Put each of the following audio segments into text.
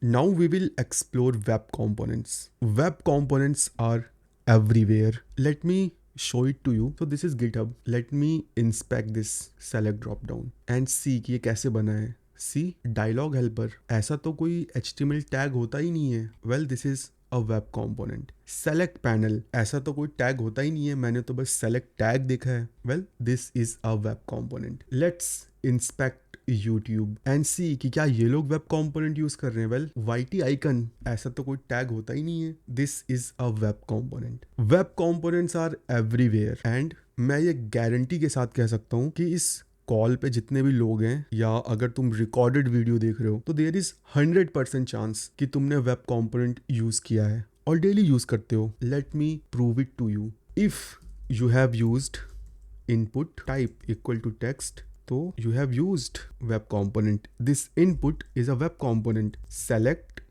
Now we will explore web components. Web components are everywhere. Let me show it to you. So this is GitHub. Let me inspect this select drop down and see कि ये कैसे बना है. See dialog helper. ऐसा तो कोई HTML tag होता ही नहीं है. Well, this is a web component. Select panel. ऐसा तो कोई टैग होता ही नहीं है. मैंने तो बस select टैग देखा है. Well, this is a web component. Let's inspect YouTube and see कि क्या ये लोग वेब कंपोनेंट यूज कर रहे हैं. वेल YT आइकन ऐसा तो कोई टैग होता ही नहीं है. This is a web component. Web components are everywhere and मैं ये गारंटी के साथ कह सकता हूँ कि इस कॉल पे जितने भी लोग हैं या अगर तुम रिकॉर्डेड वीडियो देख रहे हो तो देयर इज 100% चांस कि तुमने वेब कंपोनेंट यूज किया है और डेली यूज करते हो. Let me prove it to you. If you have used input type equal to text, so you have used web component. This input is a web component. Select,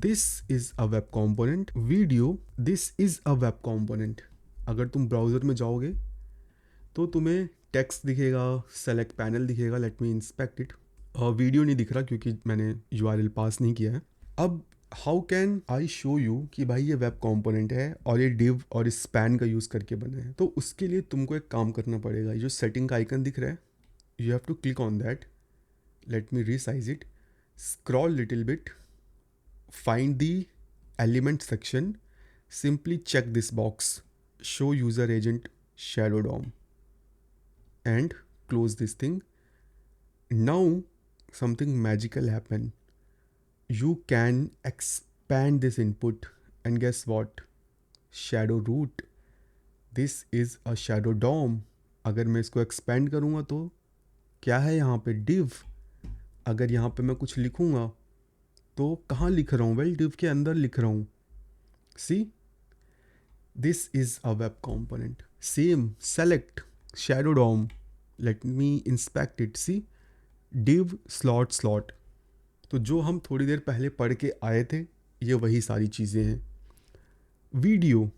this is a web component. Video, this is a web component. अगर तुम browser में जाओगे तो तुम्हें text दिखेगा, select panel दिखेगा. Let me inspect it. Video नहीं दिख रहा क्योंकि मैंने URL पास नहीं किया है. अब how can I show you कि भाई ये वेब कंपोनेंट है और ये डिव और स्पैन का यूज़ करके बना है. तो उसके लिए तुमको एक काम करना पड़ेगा. ये जो सेटिंग का आइकन दिख रहा है, you have to click on that. Let me resize it. Scroll little bit, find the element section, simply check this box, show user agent shadow DOM and close this thing. Now something magical happen. You can expand this input and guess what? Shadow root. This is a shadow DOM. अगर मैं इसको expand करूँगा तो क्या है यहाँ पे? div. अगर यहाँ पे मैं कुछ लिखूँगा तो कहाँ लिख रहा हूँ? well div के अंदर लिख रहा हूँ. See, this is a web component. Same, select shadow DOM. Let me inspect it. See, div slot. तो जो हम थोड़ी देर पहले पढ़ के आए थे ये वही सारी चीज़ें हैं. Video,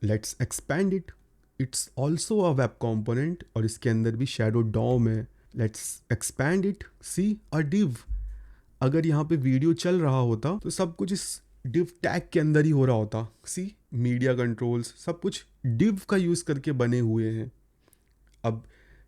let's expand it. It's also a web component और इसके अंदर भी शैडो डॉम है. Let's expand it. See, a div. अगर यहाँ पे वीडियो चल रहा होता तो सब कुछ इस डिव टैग के अंदर ही हो रहा होता. सी, मीडिया कंट्रोल्स सब कुछ डिव का यूज़ करके बने हुए हैं. अब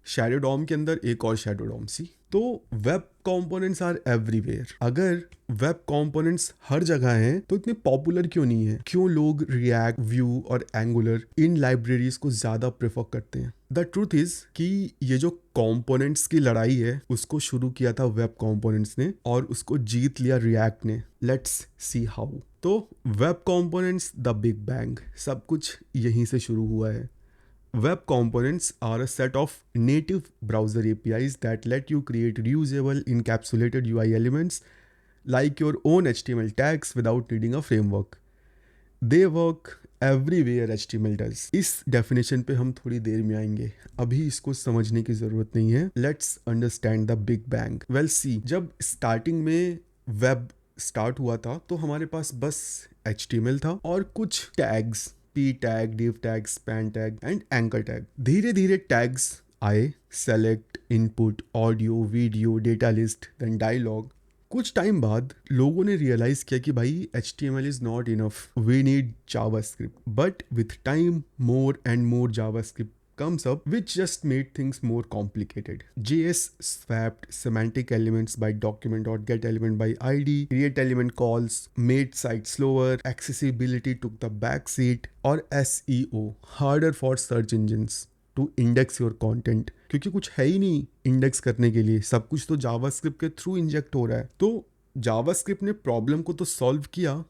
शैडो डॉम के अंदर एक और शैडो डॉम. सी, तो वेब कंपोनेंट्स आर एवरीवेयर. अगर वेब कंपोनेंट्स हर जगह हैं तो इतने पॉपुलर क्यों नहीं है? क्यों लोग रिएक्ट, व्यू और एंगुलर इन लाइब्रेरीज को ज़्यादा प्रेफर करते हैं? द ट्रूथ इज कि ये जो कंपोनेंट्स की लड़ाई है उसको शुरू किया था वेब कंपोनेंट्स ने और उसको जीत लिया रिएक्ट ने. Let's see how. तो web components the big bang. सब कुछ यहीं से शुरू हुआ है. Web components are a set of native browser APIs that let you create reusable encapsulated UI elements like your own HTML tags without needing a framework. They work everywhere HTML does. इस definition पे हम थोड़ी देर में आएंगे. अभी इसको समझने की ज़रूरत नहीं है. Let's understand the big bang. Well, see, जब starting में web start हुआ था तो हमारे पास बस HTML था और कुछ tags, p tag, div tag, span tag and anchor tag. धीरे धीरे टैग्स आए. Select, input, audio, video, data list, then dialog. कुछ टाइम बाद लोगों ने रियलाइज किया कि भाई HTML is not enough, we need JavaScript. But with time more and more JavaScript comes up which just made things more complicated. JS swapped semantic elements by document.getElement by ID, create element calls made site slower, accessibility took the backseat, और SEO harder for search engines to index your content. क्योंकि कुछ है ही नहीं index करने के लिए, सब कुछ तो जावास्क्रिप्ट के थ्रू इंजेक्ट हो रहा है. तो जावास्क्रिप्ट ने प्रॉब्लम को तो सॉल्व किया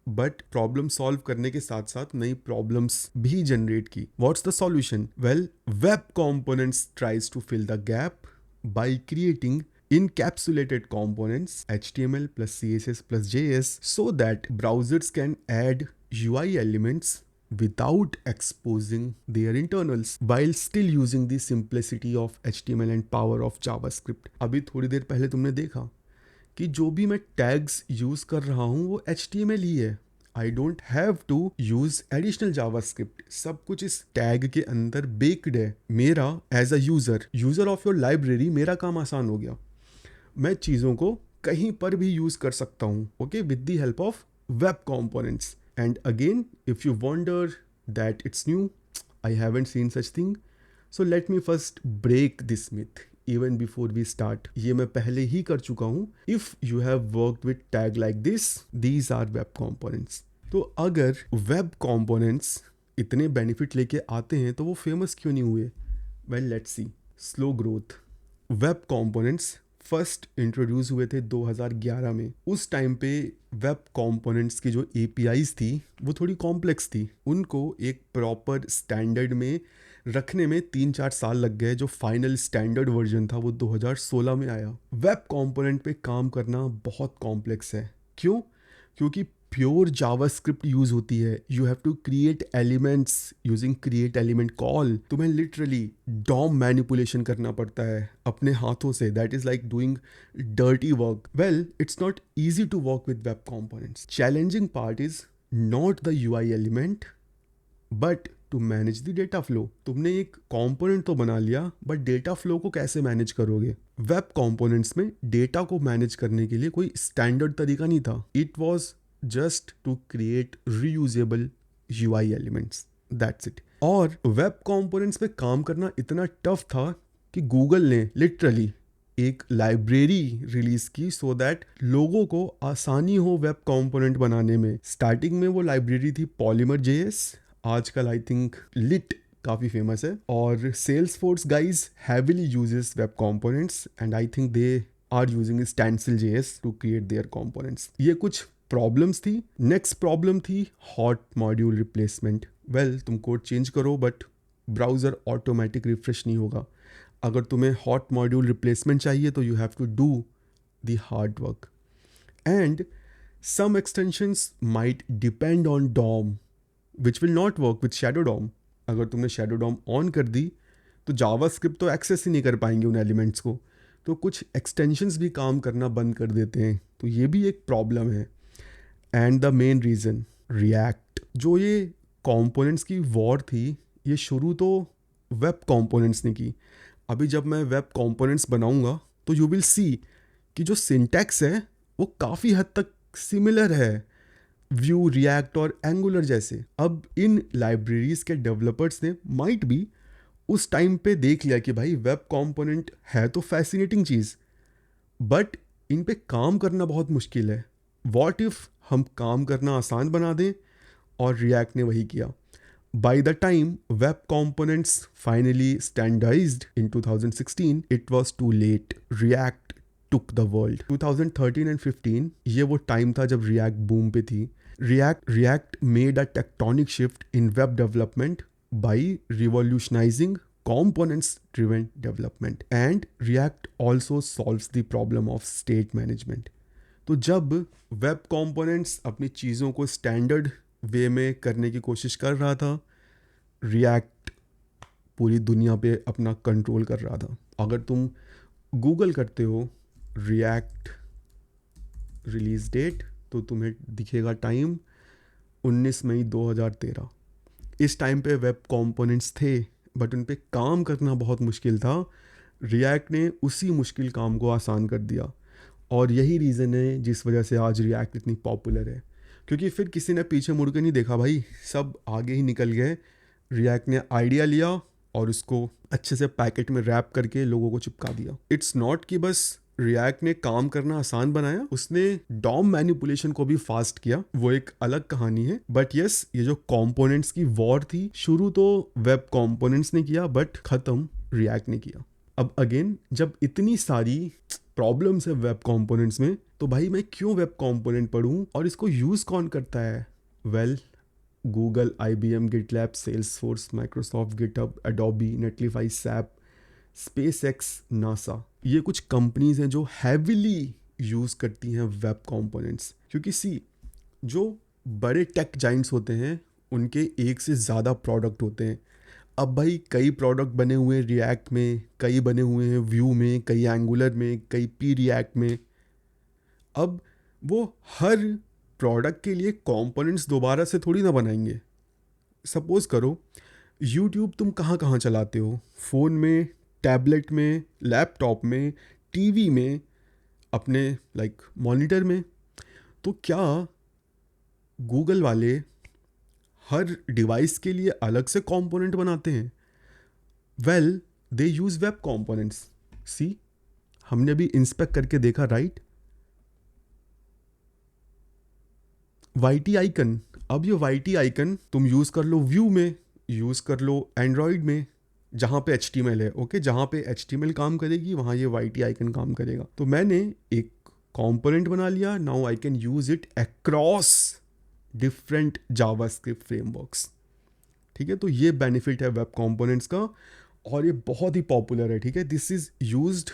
बट प्रॉब्लम सॉल्व करने के साथ साथ नई प्रॉब्लम्स भी जनरेट की. What's the solution? Well, web components tries to fill the gap by creating encapsulated components HTML plus CSS plus JS so that browsers can add UI elements without exposing their internals while still using the simplicity of HTML and power of JavaScript. अभी थोड़ी देर पहले तुमने देखा कि जो भी मैं tags use कर रहा हूँ वो HTML ही है. I don't have to use additional JavaScript. सब कुछ इस टैग के अंदर बेक्ड है. मेरा as a user of your library मेरा काम आसान हो गया. मैं चीज़ों को कहीं पर भी यूज कर सकता हूँ, okay, with the help of web components. And again if you wonder that it's new, I haven't seen such thing, so let me first break this myth even before we start. ये मैं पहले ही कर चुका हूँ. If you have worked with tag like this, these are web components. तो अगर web components इतने बेनिफिट लेके आते हैं तो वो फेमस क्यों नहीं हुए? Well let's see. Slow growth. Web components first introduce हुए थे 2011 में. उस टाइम पे वेब कंपोनेंट्स की जो APIs थी वो थोड़ी कॉम्प्लेक्स थी. उनको एक प्रॉपर स्टैंडर्ड में रखने में 3-4 साल लग गए. जो फाइनल स्टैंडर्ड वर्जन था वो 2016 में आया. वेब कंपोनेंट पे काम करना बहुत कॉम्प्लेक्स है. क्यों? क्योंकि प्योर जावास्क्रिप्ट यूज होती है. You have to create elements using create element call. तुम्हें लिटरली डॉम मैनिपुलेशन करना पड़ता है अपने हाथों से. That is like doing dirty work. Well, it's not easy to work with web components. Challenging part is not the UI element but to manage the data flow. तुमने एक component तो बना लिया बट डेटा फ्लो को कैसे manage करोगे? Web components में data को मैनेज करने के लिए कोई स्टैंडर्ड तरीका नहीं था. It was just to create reusable UI elements. That's it. और वेब कंपोनेंट्स पे काम करना इतना टफ था कि गूगल ने लिटरली एक लाइब्रेरी रिलीज की सो दैट लोगों को आसानी हो वेब कंपोनेंट बनाने में. स्टार्टिंग में वो लाइब्रेरी थी Polymer.js. आजकल आई थिंक लिट काफ़ी फेमस है. और Salesforce guys heavily uses web components and I think they are using Stencil.js to create their components. ये कुछ प्रॉब्लम्स थी. नेक्स्ट प्रॉब्लम थी हॉट मॉड्यूल रिप्लेसमेंट. वेल, तुम कोड चेंज करो बट ब्राउज़र ऑटोमेटिक रिफ्रेश नहीं होगा. अगर तुम्हें हॉट मॉड्यूल रिप्लेसमेंट चाहिए तो you have to do the hard work. And some extensions might depend on DOM which will not work with shadow DOM. अगर तुमने शैडो डॉम ऑन कर दी तो जावास्क्रिप्ट तो एक्सेस ही नहीं कर पाएंगे उन एलिमेंट्स को. तो कुछ एक्सटेंशंस भी काम करना बंद कर देते हैं. तो ये भी एक प्रॉब्लम है. And the main reason react. जो ये कंपोनेंट्स की वॉर थी ये शुरू तो वेब कंपोनेंट्स ने की. अभी जब मैं वेब कंपोनेंट्स बनाऊंगा तो यू विल सी कि जो सिंटैक्स है वो काफ़ी हद तक सिमिलर है व्यू, रिएक्ट और एंगुलर जैसे. अब इन लाइब्रेरीज के डेवलपर्स ने माइट भी उस टाइम पे देख लिया कि भाई वेब कंपोनेंट है तो फैसिनेटिंग चीज़ बट इन पे काम करना बहुत मुश्किल है. व्हाट इफ हम काम करना आसान बना दें? और रिएक्ट ने वही किया. By the time web components finally standardised in 2016, it was too late. React took the world. 2013 and 15 ये वो टाइम था जब रिएक्ट बूम पे थी. React made a tectonic shift in web development by revolutionising components driven development. And React also solves the problem of state management. तो जब web components अपनी चीज़ों को स्टैंडर्ड वे में करने की कोशिश कर रहा था, रिएक्ट पूरी दुनिया पे अपना कंट्रोल कर रहा था. अगर तुम गूगल करते हो रिएक्ट रिलीज डेट तो तुम्हें दिखेगा टाइम 19 मई 2013. इस टाइम पे वेब कंपोनेंट्स थे बट उन पे काम करना बहुत मुश्किल था. रिएक्ट ने उसी मुश्किल काम को आसान कर दिया. और यही रीज़न है जिस वजह से आज रिएक्ट इतनी पॉपुलर है. क्योंकि फिर किसी ने पीछे मुड़ के नहीं देखा भाई, सब आगे ही निकल गए. रिएक्ट ने आइडिया लिया और उसको अच्छे से पैकेट में रैप करके लोगों को चिपका दिया. इट्स नॉट कि बस रिएक्ट ने काम करना आसान बनाया, उसने डॉम मैनिपुलेशन को भी फास्ट किया. वो एक अलग कहानी है. बट यस, ये जो कंपोनेंट्स की वॉर थी शुरू तो वेब कंपोनेंट्स ने किया बट ख़त्म रिएक्ट ने किया. अब अगेन जब इतनी सारी प्रॉब्लम्स है वेब कंपोनेंट्स में तो भाई मैं क्यों वेब कंपोनेंट पढ़ूं और इसको यूज़ कौन करता है? Well, Google, IBM, GitLab, Salesforce, Microsoft, GitHub, Adobe, Netlify, SAP, SpaceX, NASA, ये कुछ कंपनीज हैं जो हैविली यूज़ करती हैं वेब कंपोनेंट्स. क्योंकि सी, जो बड़े टेक जाइंट्स होते हैं उनके एक से ज़्यादा प्रोडक्ट होते हैं. अब भाई कई प्रोडक्ट बने हुए हैं रिएक्ट में, कई बने हुए हैं व्यू में, कई एंगुलर में, कई React में. अब वो हर प्रोडक्ट के लिए कंपोनेंट्स दोबारा से थोड़ी ना बनाएंगे. सपोज़ करो यूट्यूब तुम कहाँ कहाँ चलाते हो, फ़ोन में, टैबलेट में, लैपटॉप में, टीवी में. अपने लाइक मॉनिटर में। तो क्या गूगल वाले हर डिवाइस के लिए अलग से कंपोनेंट बनाते हैं? वेल, दे यूज़ वेब कंपोनेंट्स। सी, हमने अभी इंस्पेक्ट करके देखा, राइट? वाईटी आइकन, अब ये वाईटी आइकन तुम यूज़ कर लो व्यू में, यूज़ कर लो एंड्रॉयड में, जहाँ पे HTML है। ओके, जहाँ पे HTML काम करेगी वहाँ ये वाईटी आइकन काम करेगा। तो मैंने एक कंपोनेंट बना लिया, now I can use it across different JavaScript frameworks. ठीक है, तो ये बेनिफिट है वेब कंपोनेंट्स का, और ये बहुत ही पॉपुलर है। ठीक है, this is used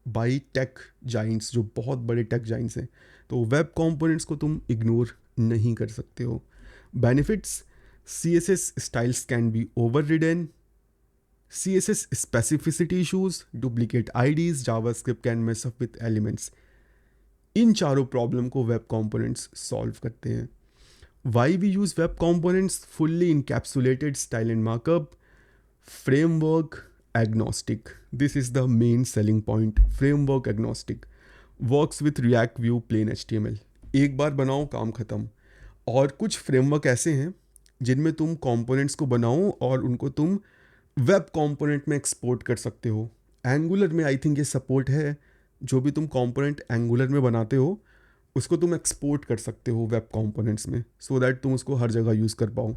by take Giants, जो बहुत बड़े टेक जाइंट्स हैं। तो वेब कंपोनेंट्स को तुम इग्नोर नहीं कर सकते हो। Benefits: CSS styles can be overridden, CSS specificity issues, duplicate IDs, JavaScript can mess up with elements। इन चारों प्रॉब्लम को वेब कंपोनेंट्स सॉल्व करते हैं। Why we use web components? Fully encapsulated style and markup, framework agnostic. This is the main selling point. Framework agnostic, works with React, Vue, plain HTML। एक बार बनाओ, काम खत्म। और कुछ फ्रेमवर्क ऐसे हैं जिनमें तुम कंपोनेंट्स को बनाओ और उनको तुम वेब कंपोनेंट में एक्सपोर्ट कर सकते हो। एंगुलर में आई थिंक ये सपोर्ट है, जो भी तुम कंपोनेंट एंगुलर में बनाते हो उसको तुम एक्सपोर्ट कर सकते हो वेब कंपोनेंट्स में, सो दैट तुम उसको हर जगह यूज़ कर पाओ।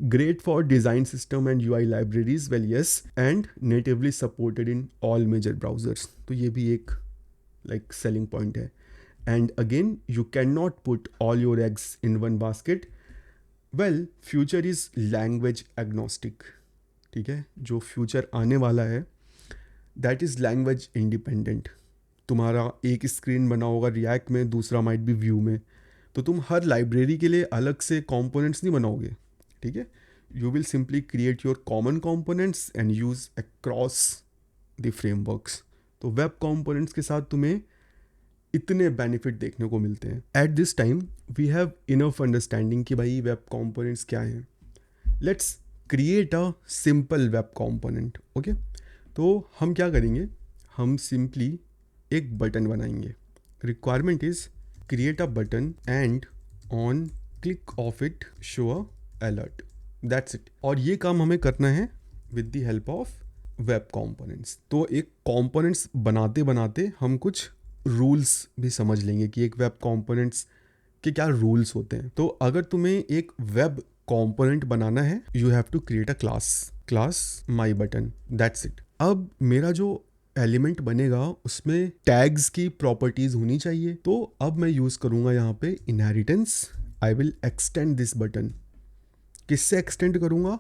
Great for design system and UI libraries, well yes, and natively supported in all major browsers. तो ये भी एक लाइक सेलिंग पॉइंट है। And again, you can not put all your eggs in one basket. Well, future is language agnostic. ठीक है, जो future आने वाला है दैट इज़ लैंग्वेज इंडिपेंडेंट। तुम्हारा एक स्क्रीन बना होगा रिएक्ट में, दूसरा माइट बी व्यू में, तो तुम हर लाइब्रेरी के लिए अलग से कंपोनेंट्स नहीं बनाओगे। ठीक है, you will simply create your common components and use across the frameworks. तो वेब कंपोनेंट्स के साथ तुम्हें इतने बेनिफिट देखने को मिलते हैं। At this time we have enough understanding कि भाई वेब कंपोनेंट्स क्या हैं। Let's create a simple web component. Okay, तो हम क्या करेंगे, हम सिंपली एक बटन बनाएंगे। Requirement is create a button and on click of it show a alert, that's it. और ये काम हमें करना है with the help of web components. तो एक कंपोनेंट्स बनाते बनाते हम कुछ रूल्स भी समझ लेंगे कि एक वेब कंपोनेंट्स के क्या रूल्स होते हैं। तो अगर तुम्हें एक वेब कंपोनेंट बनाना है, you have to create a class my button, that's it. अब मेरा जो एलिमेंट बनेगा उसमें टैग्स की प्रॉपर्टीज होनी चाहिए। तो अब मैं यूज करूंगा यहाँ पे inheritance. I will extend this button. किससे एक्सटेंड करूंगा?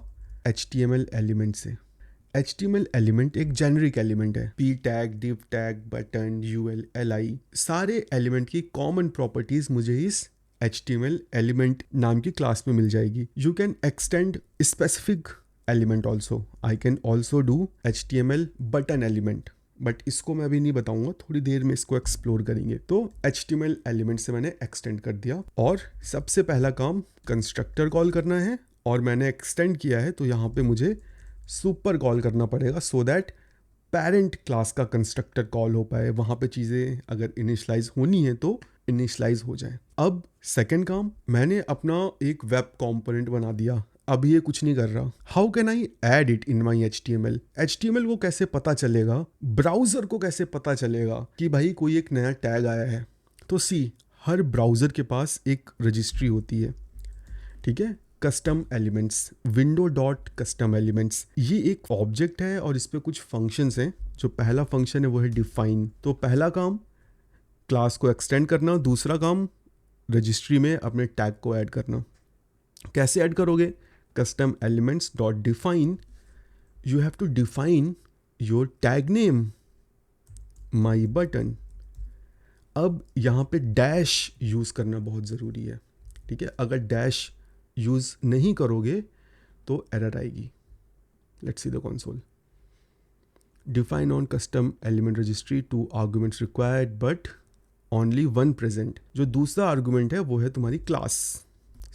HTML एलिमेंट से। HTML एलिमेंट एक जेनरिक एलिमेंट है। p tag, div tag, button, UL, li, सारे एलिमेंट की कॉमन प्रॉपर्टीज मुझे इस HTML एलिमेंट नाम की क्लास में मिल जाएगी। You can extend specific element also. I can also do HTML button element, but इसको मैं अभी नहीं बताऊंगा, थोड़ी देर में इसको एक्सप्लोर करेंगे। तो HTML एलिमेंट से मैंने एक्सटेंड कर दिया, और सबसे पहला काम कंस्ट्रक्टर कॉल करना है, और मैंने एक्सटेंड किया है तो यहाँ पे मुझे सुपर कॉल करना पड़ेगा, सो दैट पेरेंट क्लास का कंस्ट्रक्टर कॉल हो पाए। वहाँ पे चीज़ें अगर इनिशलाइज होनी है तो इनिशलाइज हो जाए। अब सेकेंड काम, मैंने अपना एक वेब कंपोनेंट बना दिया, अब ये कुछ नहीं कर रहा। How can I add it in my HTML को कैसे पता चलेगा, ब्राउज़र को कैसे पता चलेगा कि भाई कोई एक नया टैग आया है? तो सी, हर ब्राउज़र के पास एक रजिस्ट्री होती है। ठीक है, custom elements, window dot custom elements, ये एक ऑब्जेक्ट है और इस पर कुछ फंक्शंस हैं। जो पहला फंक्शन है वो है डिफाइन। तो पहला काम क्लास को एक्सटेंड करना, दूसरा काम रजिस्ट्री में अपने टैग को ऐड करना। कैसे ऐड करोगे? Custom elements dot define, you have to define your tag name my button. अब यहाँ पे डैश यूज़ करना बहुत ज़रूरी है। ठीक है, अगर डैश यूज़ नहीं करोगे तो एरर आएगी। Let's see the console. Define on custom element registry, 2 arguments required but only 1 present. जो दूसरा आर्गुमेंट है वो है तुम्हारी class.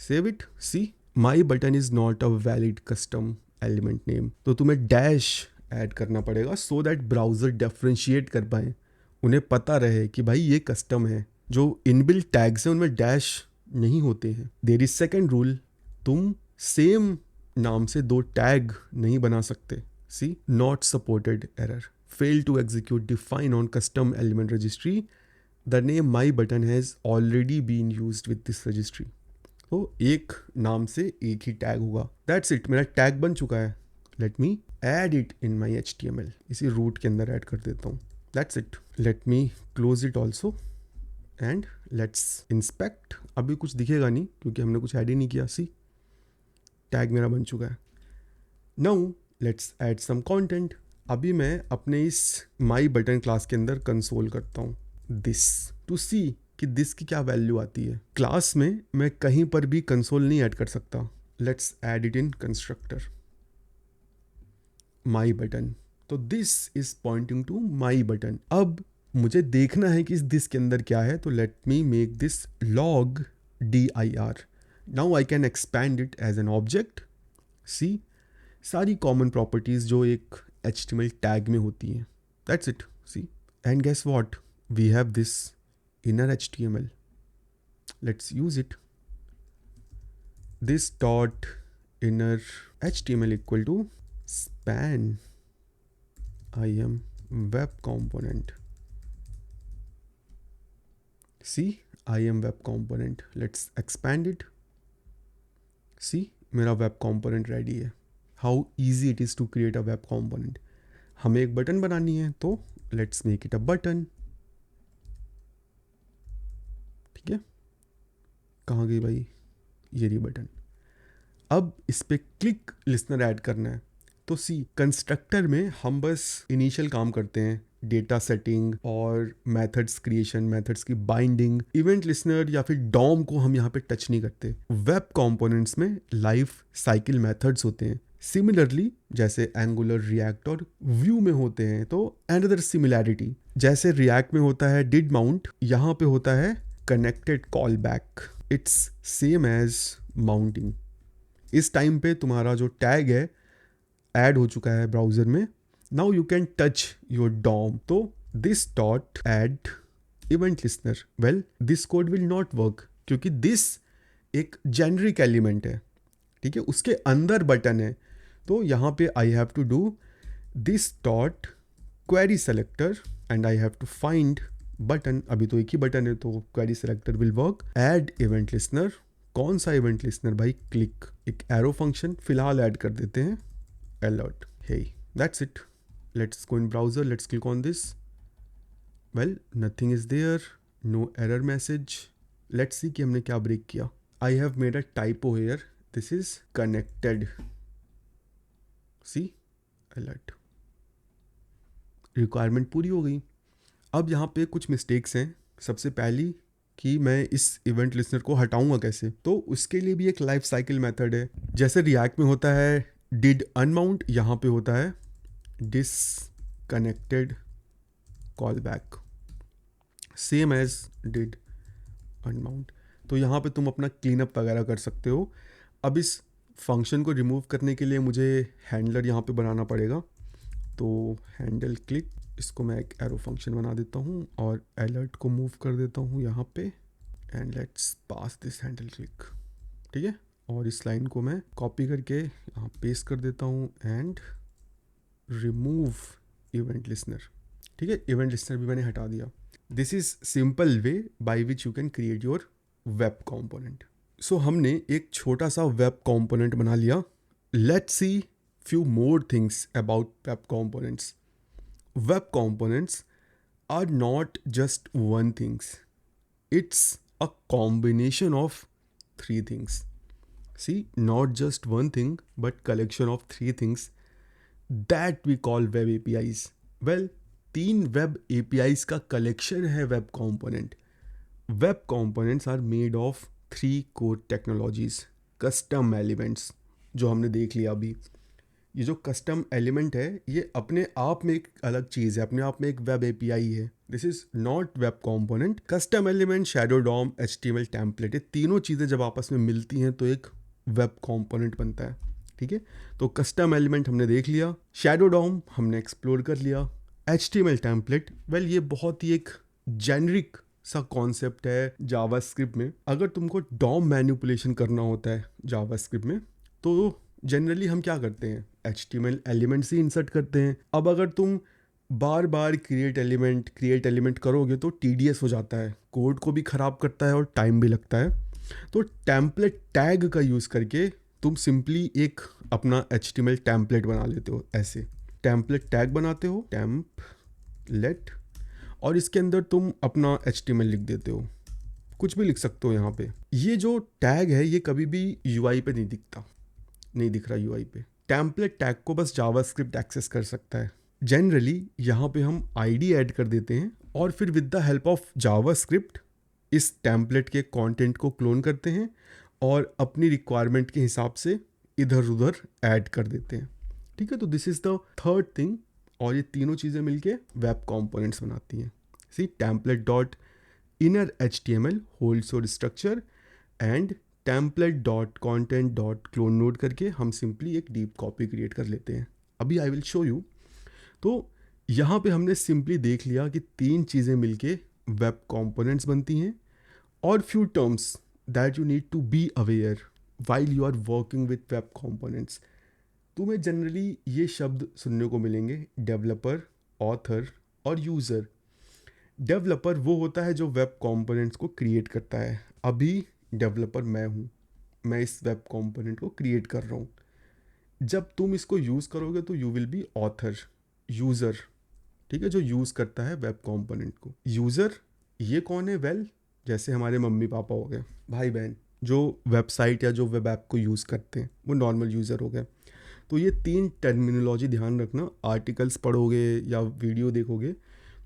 Save it. See, my button is not a valid custom element name. तो तुम्हें डैश ऐड करना पड़ेगा सो दैट ब्राउज़र डिफरेंशिएट कर पाए उन्हें पता रहे कि भाई ये कस्टम है। जो इनबिल्ट टैग्स हैं उनमें डैश नहीं होते हैं। देयर इज सेकंड रूल, तुम सेम नाम से 2 टैग नहीं बना सकते। See not supported error, fail to execute define on custom element registry, the name my button has already been used with this registry. तो एक नाम से एक ही टैग होगा। दैट्स इट, मेरा टैग बन चुका है। Let me add it in my HTML, इसी रूट के अंदर ऐड कर देता हूँ। That's it, let me close it also and let's inspect. अभी कुछ दिखेगा नहीं क्योंकि हमने कुछ ऐड ही नहीं किया। सी टैग मेरा बन चुका है। Now let's add some content. अभी मैं अपने इस माई बटन क्लास के अंदर कंसोल करता हूँ दिस टू सी कि दिस की क्या वैल्यू आती है। क्लास में मैं कहीं पर भी कंसोल नहीं ऐड कर सकता। Let's add it in constructor my button. तो this is pointing to my button. अब मुझे देखना है कि इस दिस के अंदर क्या है, तो let me make this log dir। Now I can expand it as an object. See सारी कॉमन प्रॉपर्टीज जो एक HTML टैग में होती हैं। That's it. See and guess what, we have this inner HTML. Let's use it. This dot inner HTML equal to span IM web component. See, IM web component. Let's expand it. See, मेरा web component ready है. How easy it is to create a web component. हमें एक button बनानी है तो let's make it a button. ठीक है, कहाँ गई भाई, ये रही बटन। अब इस पे क्लिक लिसनर ऐड करना है। तो सी कंस्ट्रक्टर में हम बस इनिशियल काम करते हैं, डेटा सेटिंग और मेथड्स क्रिएशन, मेथड्स की बाइंडिंग। इवेंट लिसनर या फिर डॉम को हम यहाँ पे टच नहीं करते। वेब कंपोनेंट्स में लाइफ साइकिल मेथड्स होते हैं, सिमिलरली जैसे एंगुलर, रिएक्ट और व्यू में होते हैं। तो अनदर सिमिलैरिटी, जैसे रिएक्ट में होता है डिड माउंट, यहाँ पे होता है connected callback. It's same as mounting. इस टाइम पे तुम्हारा जो टैग है ऐड हो चुका है ब्राउजर में। Now you can touch your DOM. तो this dot add event listener, well this code will not work क्योंकि दिस एक जेनरिक एलिमेंट है। ठीक है, उसके अंदर बटन है। तो यहाँ पे I have to do this dot query selector and I have to find button. अभी तो एक ही बटन है तो query selector will work. Add event listener, कौन सा इवेंट लिसनर भाई, क्लिक। एक एरो फंक्शन फिलहाल ऐड कर देते हैं, alert. Hey that's it, let's go in browser, let's click on this. Well nothing is there, no error message. Let's see कि हमने क्या ब्रेक किया। I have made a typo here, this is connected. See alert, requirement पूरी हो गई। अब यहाँ पे कुछ मिस्टेक्स हैं। सबसे पहली कि मैं इस इवेंट लिसनर को हटाऊंगा कैसे, तो उसके लिए भी एक लाइफ साइकिल मेथड है। जैसे रिएक्ट में होता है डिड अनमाउंट, यहाँ पे होता है disconnected callback, same as did unmount. तो यहाँ पे तुम अपना क्लीन अप वगैरह कर सकते हो। अब इस फंक्शन को रिमूव करने के लिए मुझे हैंडलर यहाँ पे बनाना पड़ेगा। तो हैंडल क्लिक, इसको मैं एक एरो फंक्शन बना देता हूँ और अलर्ट को मूव कर देता हूँ यहाँ पे and let's pass this handle click. ठीक है, और इस लाइन को मैं कॉपी करके यहाँ पेस्ट कर देता हूँ एंड रिमूव इवेंट लिसनर। ठीक है, इवेंट लिसनर भी मैंने हटा दिया। This is simple way by which you can create your web component. So हमने एक छोटा सा वेब कॉम्पोनेंट बना लिया। Let's see few more things about web components. Web components are not just one things. It's a combination of 3 things. See, not just one thing, but collection of 3 things that we call web APIs. Well, 3 web APIs का collection है web component. Web components are made of 3 core technologies. Custom elements, जो हमने देख लिया अभी। ये जो custom element है ये अपने आप में एक अलग चीज़ है, अपने आप में एक वेब एपीआई है। This is not web component. Custom element, shadow DOM, HTML template, ये तीनों चीज़ें जब आपस में मिलती हैं तो एक वेब कंपोनेंट बनता है। ठीक है, तो कस्टम एलिमेंट हमने देख लिया, शैडो डॉम हमने एक्सप्लोर कर लिया, HTML टेम्पलेट, वेल ये बहुत ही एक जेनरिक सा कॉन्सेप्ट है जावास्क्रिप्ट में। अगर तुमको डॉम मैनिपुलेशन करना होता है जावास्क्रिप्ट में, तो जनरली हम क्या करते हैं, HTML एलिमेंट्स ही इंसर्ट करते हैं। अब अगर तुम बार बार क्रिएट एलिमेंट करोगे तो TDS हो जाता है, कोड को भी ख़राब करता है और टाइम भी लगता है। तो टेम्पलेट टैग का यूज़ करके तुम सिंपली एक अपना HTML टेम्पलेट बना लेते हो। ऐसे टेम्पलेट टैग बनाते हो, टेम्पलेट, और इसके अंदर तुम अपना HTML लिख देते हो, कुछ भी लिख सकते हो यहाँ पे। ये जो टैग है ये कभी भी UI पे नहीं दिखता, नहीं दिख रहा UI पे। टेम्पलेट टैग को बस जावास्क्रिप्ट एक्सेस कर सकता है। जनरली यहाँ पे हम ID ऐड कर देते हैं और फिर with the help of JavaScript इस टेम्पलेट के कंटेंट को क्लोन करते हैं और अपनी रिक्वायरमेंट के हिसाब से इधर उधर ऐड कर देते हैं। ठीक है, तो this is the third thing, और ये तीनों चीज़ें मिलके वेब कंपोनेंट्स बनाती हैं। See template dot inner HTML holds your structure and template dot content dot clone node करके हम सिंपली एक डीप कॉपी क्रिएट कर लेते हैं। अभी आई विल शो यू। तो यहाँ पे हमने सिंपली देख लिया कि तीन चीज़ें मिलके वेब कंपोनेंट्स बनती हैं, और few terms that you need to be aware while you are working with web components. तुम्हें जनरली ये शब्द सुनने को मिलेंगे, डेवलपर, ऑथर और यूज़र। डेवलपर वो होता है जो वेब कंपोनेंट्स को क्रिएट करता है। अभी डेवलपर मैं हूँ, मैं इस वेब कंपोनेंट को क्रिएट कर रहा हूँ। जब तुम इसको यूज़ करोगे तो you will be author, user. ठीक है, जो यूज़ करता है वेब कंपोनेंट को। यूज़र ये कौन है? वेल, जैसे हमारे मम्मी पापा हो गए, भाई बहन, जो वेबसाइट या जो वेब ऐप को यूज़ करते हैं, वो नॉर्मल यूज़र हो गए। तो ये तीन टर्मिनोलॉजी ध्यान रखना। आर्टिकल्स पढ़ोगे या वीडियो देखोगे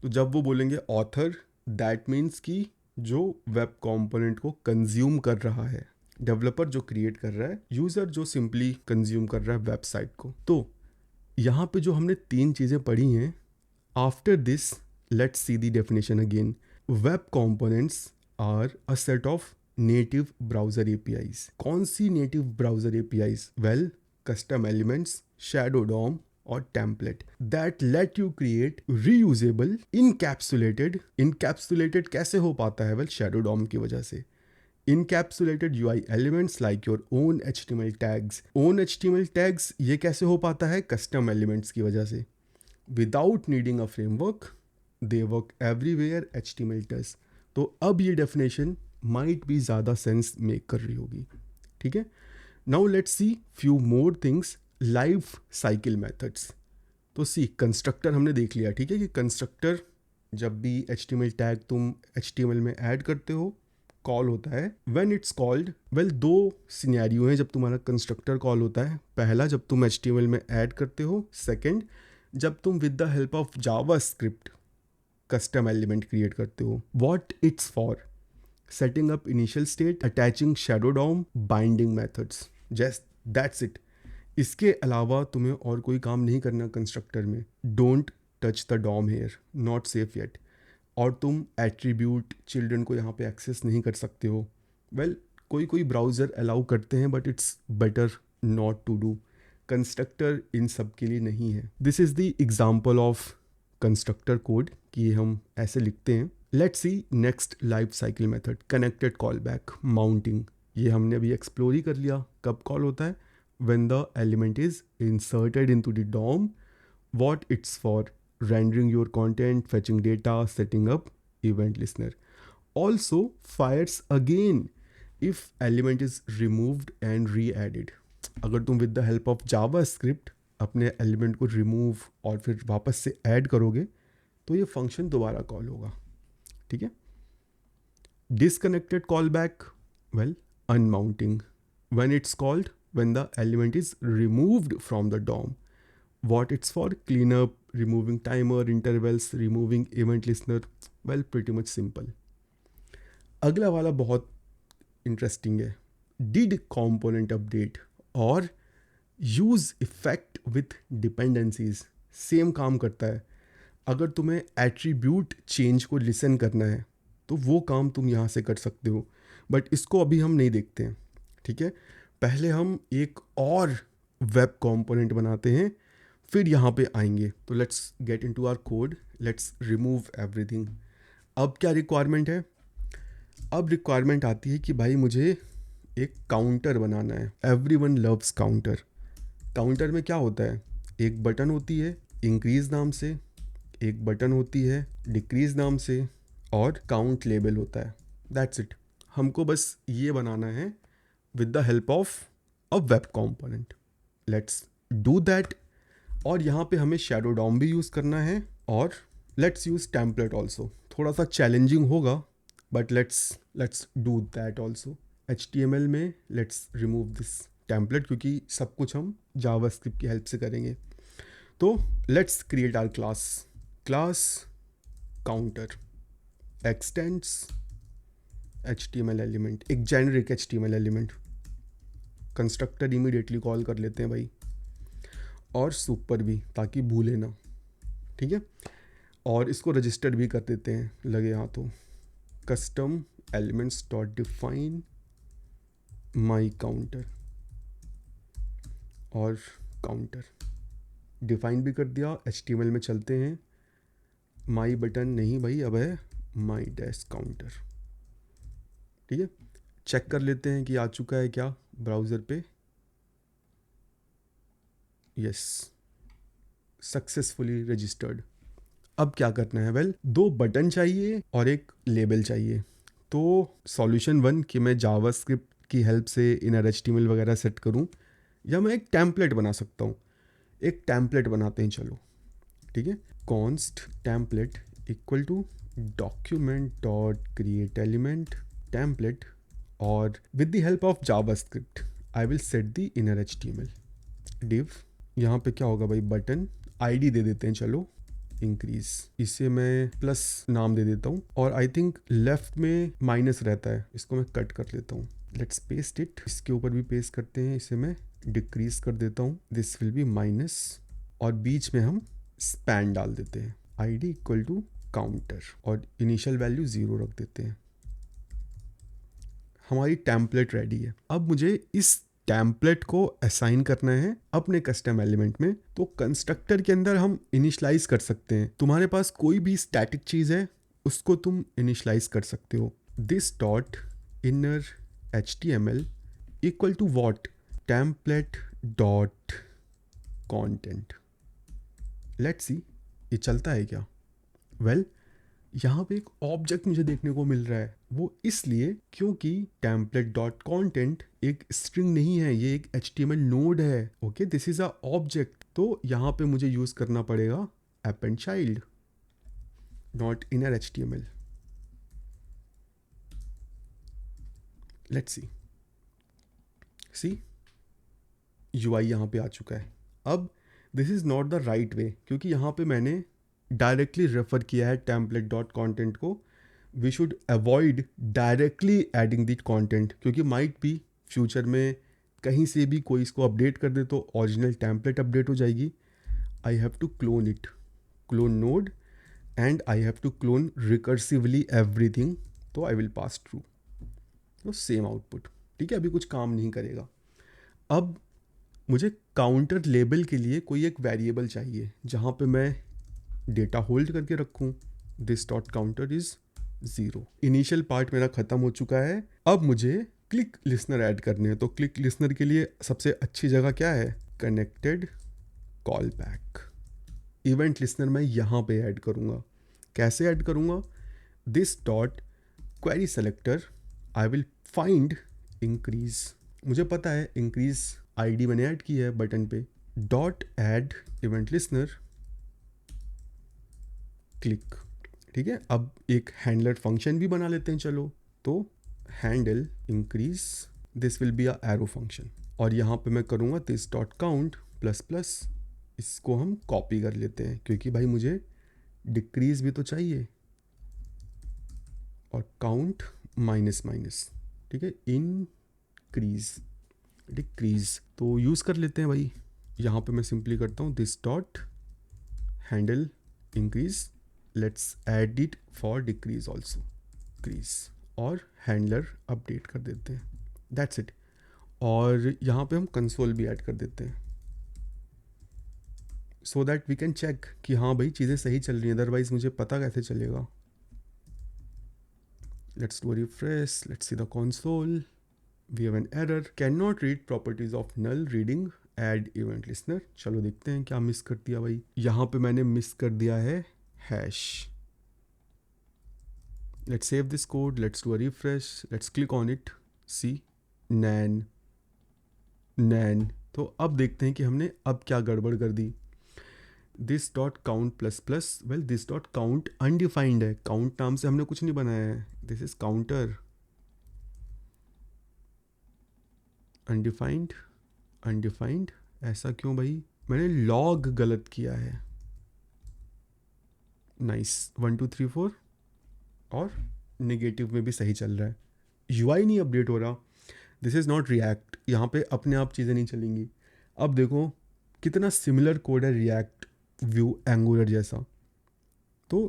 तो जब वो बोलेंगे ऑथर, दैट मीन्स कि जो वेब कंपोनेंट को कंज्यूम कर रहा है, डेवलपर जो क्रिएट कर रहा है, यूज़र जो सिंपली कंज्यूम कर रहा है वेबसाइट को। तो यहाँ पे जो हमने तीन चीज़ें पढ़ी हैं, after this let's see the definition again. Web components are a set of native browser APIs। कौन सी native browser APIs? Well, custom elements, shadow DOM और template that let you create reusable encapsulated कैसे हो पाता है? Well, shadow DOM की वजह से। encapsulated UI elements like your own HTML tags। own HTML tags ये कैसे हो पाता है? custom elements की वजह से। without needing a framework, they work everywhere HTML does। तो अब ये डेफिनेशन माइट भी ज़्यादा सेंस मेक कर रही होगी। ठीक है, now let's see few more things. Life cycle methods. तो सी, कंस्ट्रक्टर हमने देख लिया। ठीक है, कि कंस्ट्रक्टर जब भी HTML टैग तुम HTML में ऐड करते हो, कॉल होता है। व्हेन इट्स कॉल्ड, वेल, दो सिनेरियो हैं जब तुम्हारा कंस्ट्रक्टर कॉल होता है। पहला, जब तुम HTML में ऐड करते हो। सेकंड, जब तुम with the help of JavaScript custom element create करते हो। What it's for? Setting up initial state, attaching shadow DOM, binding methods, just that's it. इसके अलावा तुम्हें और कोई काम नहीं करना कंस्ट्रक्टर में। Don't touch the DOM here, not safe yet. और तुम एट्रीब्यूट चिल्ड्रन को यहाँ पे एक्सेस नहीं कर सकते हो। वेल, कोई ब्राउज़र अलाउ करते हैं, but it's better not to do. Constructor इन सब के लिए नहीं है। This is the example of constructor code कि हम ऐसे लिखते हैं। Let's see next life cycle method, connected callback, mounting. ये हमने अभी एक्सप्लोर ही कर लिया। कब कॉल होता है? when the element is inserted into the DOM. What it's for? Rendering your content, fetching data, setting up event listener. Also fires again if element is removed and re-added। अगर तुम with the help of JavaScript अपने element को remove और फिर वापस से add करोगे तो ये फंक्शन दोबारा कॉल होगा। ठीक है, disconnected callback, well, unmounting. when it's called when the element is removed from the DOM. What it's for? Cleanup, removing timer, intervals, removing event listener. Well, pretty much simple. अगला वाला बहुत interesting है। Did component update और use effect with dependencies। Same काम करता है। अगर तुम्हें एट्रीब्यूट चेंज को लिसन करना है तो वो काम तुम यहाँ से कर सकते हो, बट इसको अभी हम नहीं देखते हैं। ठीक है, पहले हम एक और वेब कंपोनेंट बनाते हैं फिर यहाँ पे आएंगे, तो let's get into our code, let's remove everything. अब क्या रिक्वायरमेंट है? अब रिक्वायरमेंट आती है कि भाई मुझे एक काउंटर बनाना है। Everyone loves counter. काउंटर में क्या होता है? एक बटन होती है इंक्रीज नाम से, एक बटन होती है डिक्रीज नाम से, और काउंट लेबल होता है। That's it. हमको बस ये बनाना है with the help of a web component. Let's do that. और यहाँ पे हमें शैडो डॉम भी यूज़ करना है, और लेट्स यूज़ टेम्पलेट ऑल्सो। थोड़ा सा चैलेंजिंग होगा, but let's do that also. HTML में लेट्स रिमूव दिस टेम्पलेट, क्योंकि सब कुछ हम जावास्क्रिप्ट की हेल्प से करेंगे। तो let's create our class counter extends HTML element, एक generic HTML element. Constructor immediately call कर लेते हैं भाई, और सुपर भी, ताकि भूले ना। ठीक है, और इसको रजिस्टर्ड भी कर देते हैं लगे हाथों। कस्टम एलिमेंट्स डॉट डिफाइन माई काउंटर, और काउंटर डिफाइन भी कर दिया। HTML में चलते हैं। माई बटन नहीं भाई, अब है माई डैश काउंटर। ठीक है, चेक कर लेते हैं कि आ चुका है क्या ब्राउज़र पे। Yes, successfully registered. अब क्या करना है? वेल, 2 बटन चाहिए और एक लेबल चाहिए। तो सॉल्यूशन 1 कि मैं जावास्क्रिप्ट की हेल्प से इनर HTML वगैरह सेट करूं, या मैं एक टेम्पलेट बना सकता हूं। एक टेम्पलेट बनाते हैं चलो। ठीक है, const template equal to document dot create element template, और with the help of JavaScript I will set the inner HTML div. यहाँ पे क्या होगा भाई? बटन ID दे देते हैं चलो, इंक्रीज। इसे मैं प्लस नाम दे देता हूँ, और आई थिंक लेफ्ट में माइनस रहता है, इसको मैं कट कर लेता हूँ। Let's paste it. इसके ऊपर भी पेस्ट करते हैं, इसे मैं डिक्रीज कर देता हूँ, दिस विल बी माइनस, और बीच में हम स्पैन डाल देते हैं, ID इक्वल टू काउंटर, और इनिशियल वैल्यू 0 रख देते हैं। हमारी टेम्पलेट रेडी है। अब मुझे इस टेम्पलेट को असाइन करना है अपने कस्टम एलिमेंट में। तो कंस्ट्रक्टर के अंदर हम इनिशलाइज कर सकते हैं। तुम्हारे पास कोई भी स्टैटिक चीज़ है, उसको तुम इनिशलाइज कर सकते हो। This dot inner HTML equal to what? Template dot content. Let's see ये चलता है क्या। वेल, यहाँ पे एक ऑब्जेक्ट मुझे देखने को मिल रहा है। वो इसलिए क्योंकि टेम्पलेट डॉट कॉन्टेंट एक स्ट्रिंग नहीं है, ये एक HTML नोड है। Okay, this is a object. तो यहाँ पे मुझे यूज करना पड़ेगा append child not inner HTML। Let's see UI यहाँ पे आ चुका है। अब this is not the right way, क्योंकि यहाँ पे मैंने डायरेक्टली रेफर किया है टेम्पलेट डॉट कॉन्टेंट को। We should avoid directly adding that content, क्योंकि माइट भी फ्यूचर में कहीं से भी कोई इसको अपडेट कर दे तो ओरिजिनल टेम्पलेट अपडेट हो जाएगी। I have to clone it, clone node, and I have to clone recursively everything. तो आई विल पास थ्रू तो सेम आउटपुट। ठीक है, अभी कुछ काम नहीं करेगा। अब मुझे काउंटर लेबल के लिए कोई एक वेरिएबल चाहिए जहाँ पे मैं डेटा होल्ड करके रखूँ। This dot counter is 0। Initial part मेरा ख़त्म हो चुका है। अब मुझे क्लिक लिसनर ऐड करने हैं। तो क्लिक लिसनर के लिए सबसे अच्छी जगह क्या है? Connected call back. Event listener मैं यहाँ पे ऐड करूँगा। कैसे ऐड करूँगा? This dot query selector I will find increase. मुझे पता है इंक्रीज ID मैंने ऐड की है बटन पे। Dot add event listener click. ठीक है, अब एक हैंडलर फंक्शन भी बना लेते हैं चलो। तो handle increase, this will be a arrow function, और यहाँ पे मैं करूँगा this dot count plus plus. इसको हम कॉपी कर लेते हैं, क्योंकि भाई मुझे डिक्रीज भी तो चाहिए, और काउंट माइनस माइनस। ठीक है, इंक्रीज डिक्रीज तो यूज़ कर लेते हैं भाई। यहाँ पे मैं सिंपली करता हूँ this dot handle increase, let's add it for decrease also, decrease, और हैंडलर अपडेट कर देते हैं। That's it. और यहाँ पे हम कंसोल भी ऐड कर देते हैं। So that we can check कि हाँ भाई चीज़ें सही चल रही हैं, अदरवाइज मुझे पता कैसे चलेगा. Let's do refresh, let's see the console. We have an error, can not read properties of null reading add event listener. चलो देखते हैं क्या मिस कर दिया भाई. यहाँ पे मैंने मिस कर दिया है hash. Let's save this code, let's do a refresh, let's click on it, see NaN NaN. तो अब देखते हैं कि हमने अब क्या गड़बड़ कर दी. This dot count plus plus, well this dot count undefined है, काउंट नाम से हमने कुछ नहीं बनाया है. This is counter undefined undefined. ऐसा क्यों भाई, मैंने लॉग गलत किया है. नाइस, 1 2 3 4 और नेगेटिव में भी सही चल रहा है. यूआई नहीं अपडेट हो रहा. दिस इज़ नॉट रिएक्ट, यहाँ पे अपने आप चीज़ें नहीं चलेंगी. अब देखो कितना सिमिलर कोड है रिएक्ट व्यू एंगुलर जैसा. तो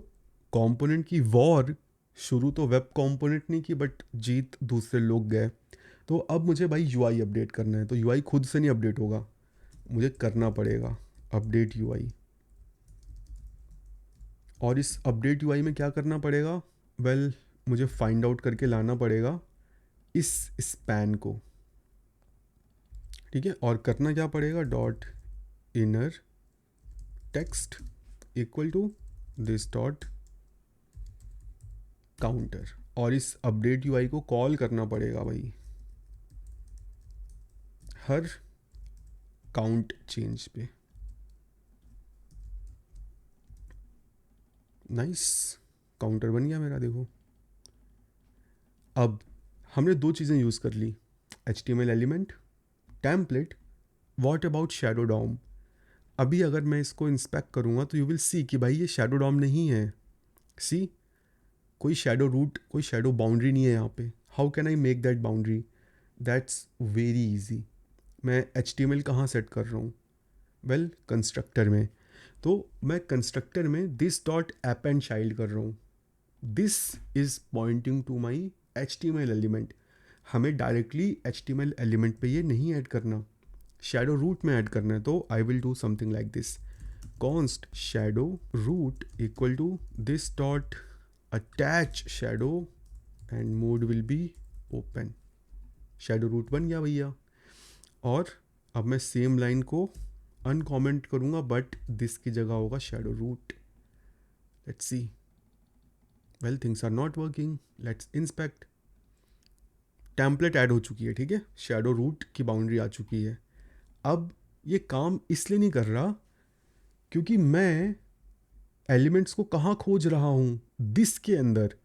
कंपोनेंट की वॉर शुरू तो वेब कंपोनेंट नहीं की, बट जीत दूसरे लोग गए. तो अब मुझे भाई यूआई अपडेट करना है. तो यूआई खुद से नहीं अपडेट होगा, मुझे करना पड़ेगा अपडेट यूआई. और इस अपडेट यूआई में क्या करना पड़ेगा, वेल मुझे फाइंड आउट करके लाना पड़ेगा इस स्पैन को. ठीक है, और करना क्या पड़ेगा, dot inner text equal to this dot counter. और इस अपडेट यूआई को कॉल करना पड़ेगा भाई हर काउंट चेंज पे. नाइस, काउंटर बन गया मेरा. देखो अब हमने दो चीज़ें यूज़ कर ली, HTML element, template. What about shadow DOM. अभी अगर मैं इसको इंस्पेक्ट करूँगा तो यू विल सी कि भाई ये शैडो डॉम नहीं है. सी, कोई शैडो रूट, कोई शैडो बाउंड्री नहीं है यहाँ पे. How can I make that boundary, that's very easy. मैं HTML कहाँ सेट कर रहा हूँ, वेल कंस्ट्रक्टर में. तो मैं कंस्ट्रक्टर में this dot append child कर रहा हूँ. This is pointing to my HTML element. हमें डायरेक्टली HTML एलिमेंट पे ये नहीं ऐड करना, शैडो रूट में ऐड करना है. तो I will do something like this, const shadow root equal to this dot attach shadow and mode will be open. Shadow root बन गया भैया. और अब मैं सेम लाइन को अनकॉमेंट करूँगा, बट दिस की जगह होगा shadow root. Let's see, well things are not working. Let's inspect. Template add हो चुकी है, ठीक है, शैडो रूट की बाउंड्री आ चुकी है. अब ये काम इसलिए नहीं कर रहा क्योंकि मैं एलिमेंट्स को कहाँ खोज रहा हूँ, दिस के अंदर.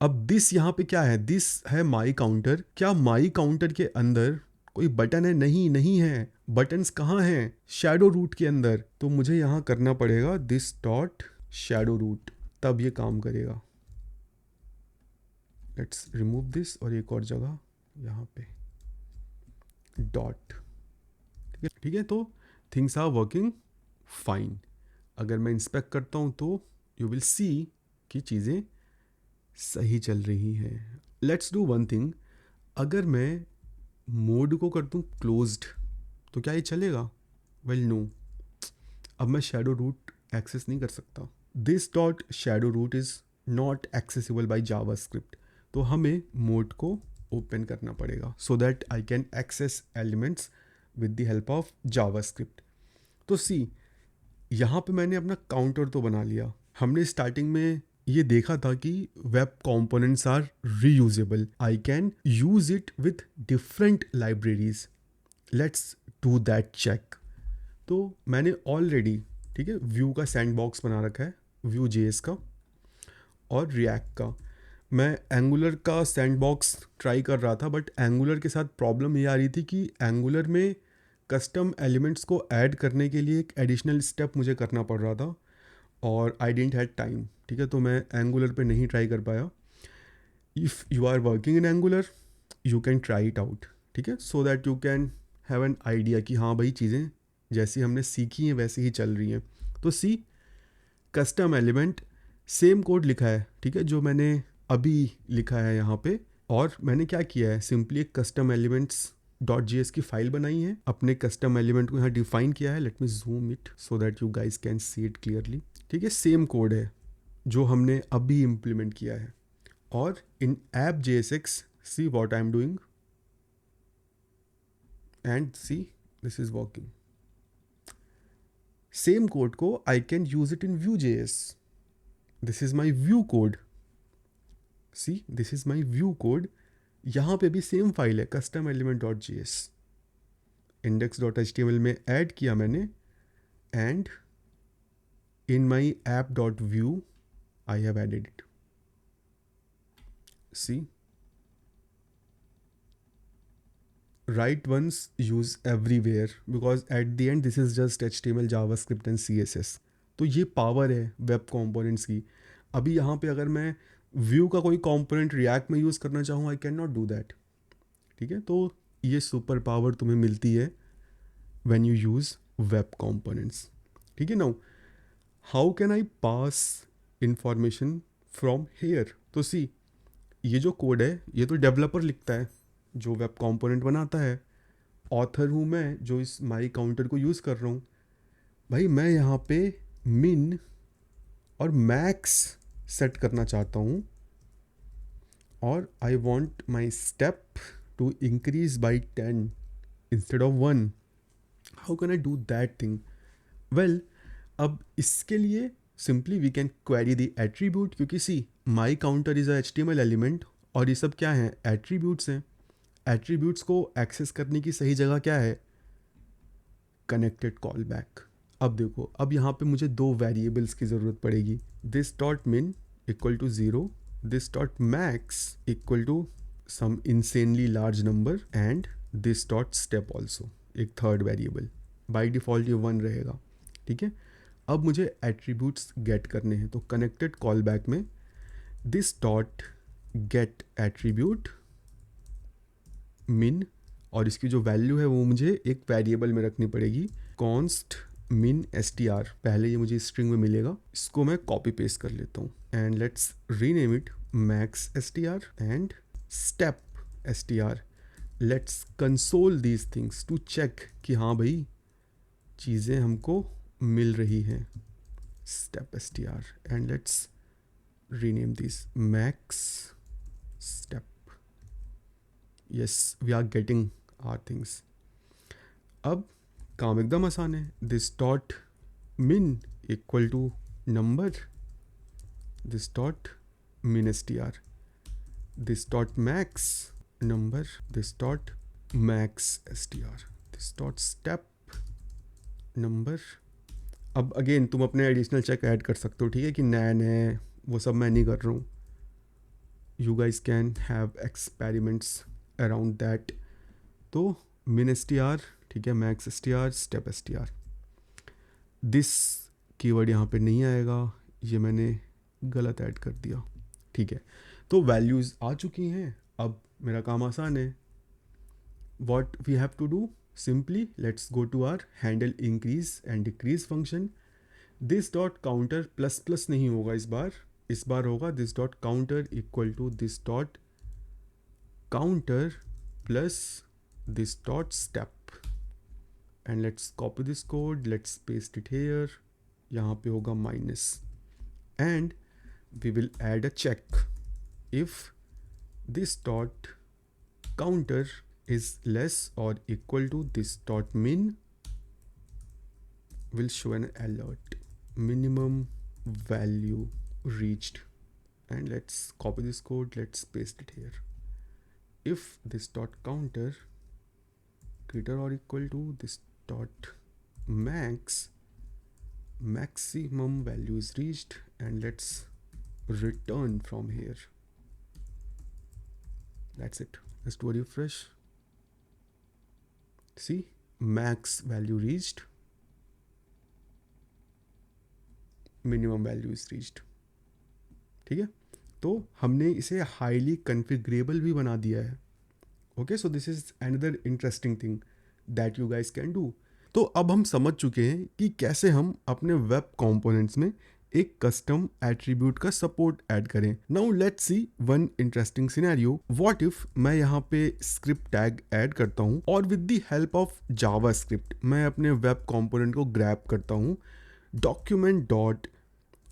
अब दिस यहाँ पे क्या है, दिस है माई काउंटर. क्या माई काउंटर के अंदर कोई बटन है, नहीं नहीं है. बटन्स कहाँ हैं, शैडो रूट के अंदर. तो मुझे यहाँ करना पड़ेगा दिस डॉट शैडो रूट, तब ये काम करेगा. लेट्स रिमूव दिस और एक और जगह यहाँ पे डॉट. ठीक है, तो थिंग्स आर वर्किंग फाइन. अगर मैं इंस्पेक्ट करता हूँ तो यू विल सी कि चीज़ें सही चल रही हैं. लेट्स डू वन थिंग, अगर मैं मोड को कर दूँ क्लोज्ड तो क्या ये चलेगा, वेल नो. अब मैं शैडो रूट एक्सेस नहीं कर सकता. This dot shadow root is not accessible by JavaScript. तो हमें मोड को ओपन करना पड़ेगा so that I can access elements with the help of JavaScript. तो सी, यहाँ पे मैंने अपना काउंटर तो बना लिया. हमने स्टार्टिंग में ये देखा था कि web components are reusable, I can use it with different libraries. Let's do that check. तो मैंने ऑलरेडी, ठीक है, व्यू का सैंडबॉक्स बना रखा है, व्यू JS का और रिएक्ट का. मैं एंगुलर का सैंडबॉक्स ट्राई कर रहा था, बट एंगुलर के साथ प्रॉब्लम ये आ रही थी कि एंगुलर में कस्टम एलिमेंट्स को ऐड करने के लिए एक एडिशनल स्टेप मुझे करना पड़ रहा था और आई डिडंट हैड टाइम. ठीक है, तो मैं एंगुलर पे नहीं ट्राई कर पाया. If you are working in Angular you can try it out, ठीक है, so that you can have an idea कि हाँ भाई चीज़ें जैसी हमने सीखी हैं वैसे ही चल रही हैं. तो सी, कस्टम एलिमेंट, सेम कोड लिखा है, ठीक है, जो मैंने अभी लिखा है यहाँ पे. और मैंने क्या किया है, सिंपली एक कस्टम एलिमेंट्स .js की फाइल बनाई है, अपने कस्टम एलिमेंट को यहाँ डिफाइन किया है. Let me zoom it so that you guys can see it clearly. ठीक है, सेम कोड है जो हमने अभी इम्प्लीमेंट किया है. और in app JSX see what I am doing and see this is working. Same code को I can use it in Vue.js. This is my Vue code. See this is my Vue code. यहाँ पे भी same file है custom element .js. index.html में add किया मैंने and in my app.view I have added it. See, write once, use everywhere, because at the end this is just HTML, JavaScript and CSS. तो ये power है web components की. अभी यहाँ पे अगर मैं व्यू का कोई कंपोनेंट रिएक्ट में यूज़ करना चाहूँ, आई कैन नॉट डू दैट. ठीक है, तो ये सुपर पावर तुम्हें मिलती है when you use web components. ठीक है. Now how can I pass information from here. तो सी, ये जो कोड है ये तो डेवलपर लिखता है जो वेब कंपोनेंट बनाता है. ऑथर हूँ मैं जो इस माई काउंटर को यूज़ कर रहा हूँ. भाई मैं यहाँ पे मिन और मैक्स सेट करना चाहता हूँ और I want my step to increase by 10 instead of 1. How can I do that thing. Well, अब इसके लिए simply we can query the attribute, क्योंकि see my counter is a HTML element और ये सब क्या हैं, एट्रीब्यूट्स हैं. एट्रीब्यूट्स को एक्सेस करने की सही जगह क्या है, कनेक्टेड कॉल बैक. अब देखो, अब यहाँ पे मुझे दो वेरिएबल्स की ज़रूरत पड़ेगी. This dot min equal to 0, this dot max equal to some insanely large number and this dot step also, एक थर्ड वेरिएबल. बाई डिफ़ॉल्ट ये 1 रहेगा. ठीक है. अब मुझे एट्रीब्यूट्स गेट करने हैं, तो कनेक्टेड कॉल बैक में दिस डॉट गेट एट्रीब्यूट मिन, और इसकी जो वैल्यू है वो मुझे एक वेरिएबल में रखनी पड़ेगी, कॉन्स्ट मिन str. पहले ये मुझे स्ट्रिंग में मिलेगा, इसको मैं कॉपी पेस्ट कर लेता हूँ and let's rename it max str and step str. Let's console these things to check कि हाँ भाई चीज़ें हमको मिल रही हैं. Step str and let's rename this max step. Yes, we are getting our things. अब काम एकदम आसान है. This dot min equal to number, this dot min str, this dot max number, this dot max str, this dot step number. अब again तुम अपने additional check add कर सकते हो. ठीक है, कि नैन है वो सब मैं नहीं कर रहा हूँ. You guys can have experiments around that. तो मिन str, ठीक है, max str, step str. This keyword यहाँ पे नहीं आएगा, ये मैंने गलत ऐड कर दिया. ठीक है, तो वैल्यूज़ आ चुकी हैं. अब मेरा काम आसान है. What we have to do, simply let's go to our handle increase and decrease function. This dot counter plus plus नहीं होगा इस बार होगा this dot counter equal to this dot counter plus this dot step. And let's copy this code, let's paste it here. यहाँ पे होगा minus and we will add a check. If this dot counter is less or equal to this dot min will show an alert, minimum value reached. And let's copy this code, let's paste it here. If this dot counter greater or equal to this dot maximum value is reached, and let's return from here. That's it. Let's do a refresh. See, max value reached, minimum value is reached. ठीक है, तो हमने इसे highly कन्फिगरेबल भी बना दिया है. Okay, so this is another interesting thing that you guys can do. तो अब हम समझ चुके हैं कि कैसे हम अपने वेब कंपोनेंट्स में एक कस्टम एट्रीब्यूट का सपोर्ट ऐड करें। Now let's see one interesting scenario. What if मैं यहाँ पे स्क्रिप्ट टैग ऐड करता हूँ और with the help of Java script मैं अपने वेब कंपोनेंट को ग्रैब करता हूँ डॉक्यूमेंट डॉट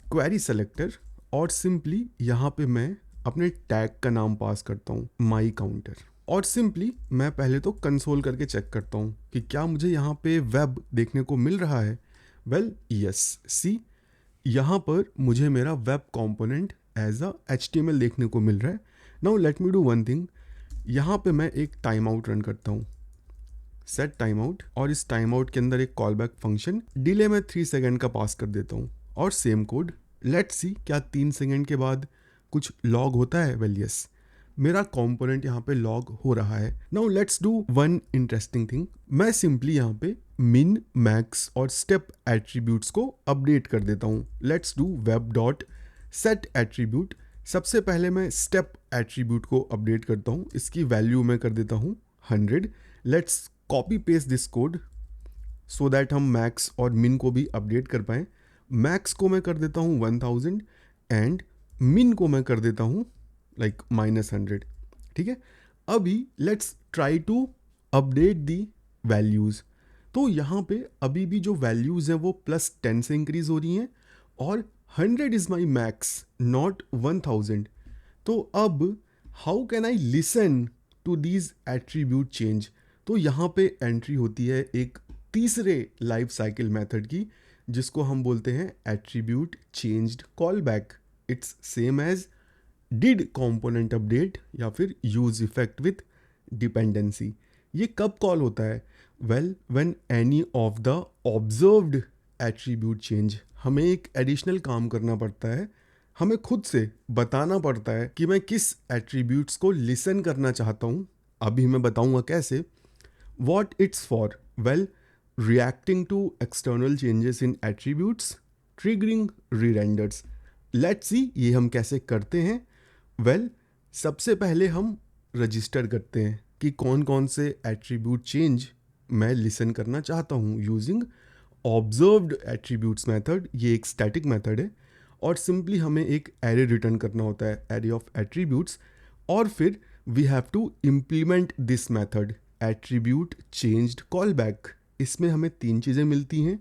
क्वेरी सेलेक्टर और सिंपली यहाँ पे मैं अपने टैग का नाम पास करता हूँ माई काउंटर और सिंपली मैं पहले तो कंसोल करके चेक करता हूँ कि क्या मुझे यहाँ पे वेब देखने को मिल रहा है। वेल यस, सी यहाँ पर मुझे मेरा web component as a HTML देखने को मिल रहा है। Now let me do one thing, यहाँ पे मैं एक टाइम आउट रन करता हूँ, सेट टाइम आउट, और इस टाइम आउट के अंदर एक कॉल बैक फंक्शन डिले में 3 सेकेंड का पास कर देता हूँ और सेम कोड। लेट्स सी क्या 3 सेकेंड के बाद कुछ लॉग होता है। वेल यस, मेरा कंपोनेंट यहाँ पे लॉग हो रहा है। Now let's do one interesting thing, मैं सिंपली यहाँ पे मिन मैक्स और स्टेप एट्रीब्यूट्स को अपडेट कर देता हूँ। Let's do web dot set attribute. सबसे पहले मैं स्टेप एट्रीब्यूट को अपडेट करता हूँ, इसकी वैल्यू मैं कर देता हूँ 100। Let's copy paste this code so that हम मैक्स और मिन को भी अपडेट कर पाएँ। मैक्स को मैं कर देता हूँ 1000 एंड मिन को मैं कर देता हूँ लाइक -100। ठीक है, अभी let's try to update the values. तो यहाँ पे अभी भी जो वैल्यूज़ हैं वो +10 से इंक्रीज हो रही हैं और 100 इज़ माई मैक्स नॉट 1000। तो अब how can I listen to these attribute change. तो यहाँ पे एंट्री होती है एक तीसरे लाइफ साइकिल मेथड की जिसको हम बोलते हैं attribute changed callback. It's same as did component update या फिर यूज इफेक्ट विथ डिपेंडेंसी। ये कब कॉल होता है? Well when any of the observed attribute change. हमें एक एडिशनल काम करना पड़ता है, हमें खुद से बताना पड़ता है कि मैं किस एट्रीब्यूट्स को लिसन करना चाहता हूँ। अभी मैं बताऊँगा कैसे। What it's for? Well reacting to external changes in attributes triggering re-renders। let's see ये हम कैसे करते हैं। वेल सबसे पहले हम रजिस्टर करते हैं कि कौन कौन से एट्रीब्यूट चेंज मैं लिसन करना चाहता हूँ यूजिंग ऑब्जर्व्ड एट्रीब्यूट्स मेथड। ये एक स्टैटिक मेथड है और सिंपली हमें एक एरे रिटर्न करना होता है, एरे ऑफ एट्रीब्यूट्स, और फिर we have to implement this method attribute changed callback. इसमें हमें 3 चीज़ें मिलती हैं,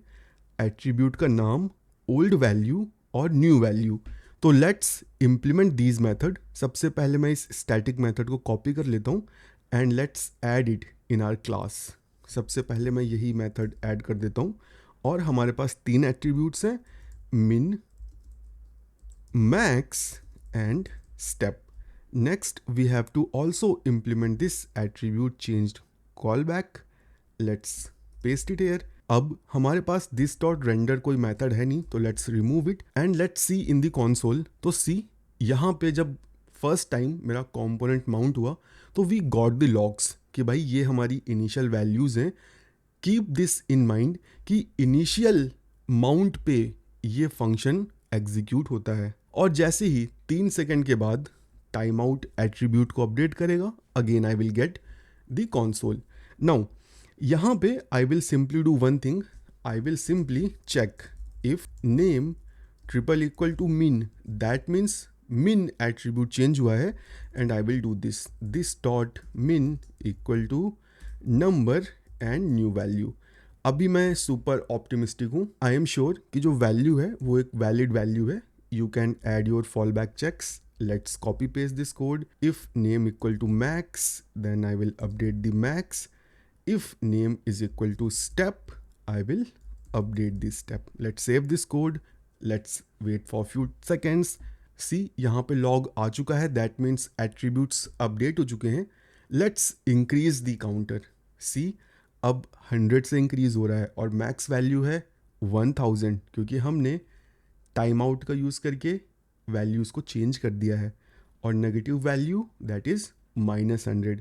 एट्रीब्यूट का नाम, ओल्ड वैल्यू और न्यू वैल्यू। तो लेट्स इम्प्लीमेंट दीज मेथड। सबसे पहले मैं इस स्टैटिक मेथड को कॉपी कर लेता हूँ and let's add it in our class. सबसे पहले मैं यही मेथड ऐड कर देता हूँ और हमारे पास 3 एट्रीब्यूट्स हैं, min, max and step. Next we have to also implement this attribute changed callback. Let's paste it here. अब हमारे पास दिस डॉट रेंडर कोई मेथड है नहीं, तो let's remove it and let's see in the console. तो see यहाँ पे जब फर्स्ट टाइम मेरा कंपोनेंट माउंट हुआ तो वी गॉट द लॉग्स कि भाई ये हमारी इनिशियल वैल्यूज़ हैं। कीप दिस इन माइंड कि इनिशियल माउंट पे ये फंक्शन एग्जीक्यूट होता है और जैसे ही 3 सेकेंड के बाद टाइम आउट एट्रीब्यूट को अपडेट करेगा, again I will get the console. Now यहाँ पे I will simply do one thing, I will simply check if name triple equal to min, that means min attribute change हुआ है and I will do this dot min equal to number and new value. अभी मैं super optimistic हूँ, I am sure कि जो value है वो एक वैलिड वैल्यू है। You can add your fallback checks. Let's copy paste this code. If name equal to max then I will update the max. If name is equal to step, I will update this step. Let's save this code. Let's wait for few seconds. See यहाँ पे log आ चुका है, that means attributes update हो चुके हैं. Let's increase the counter. See अब 100 से increase हो रहा है और max value है 1000 क्योंकि हमने टाइम आउट का यूज़ करके वैल्यूज़ को चेंज कर दिया है और नेगेटिव वैल्यू दैट इज़ -100।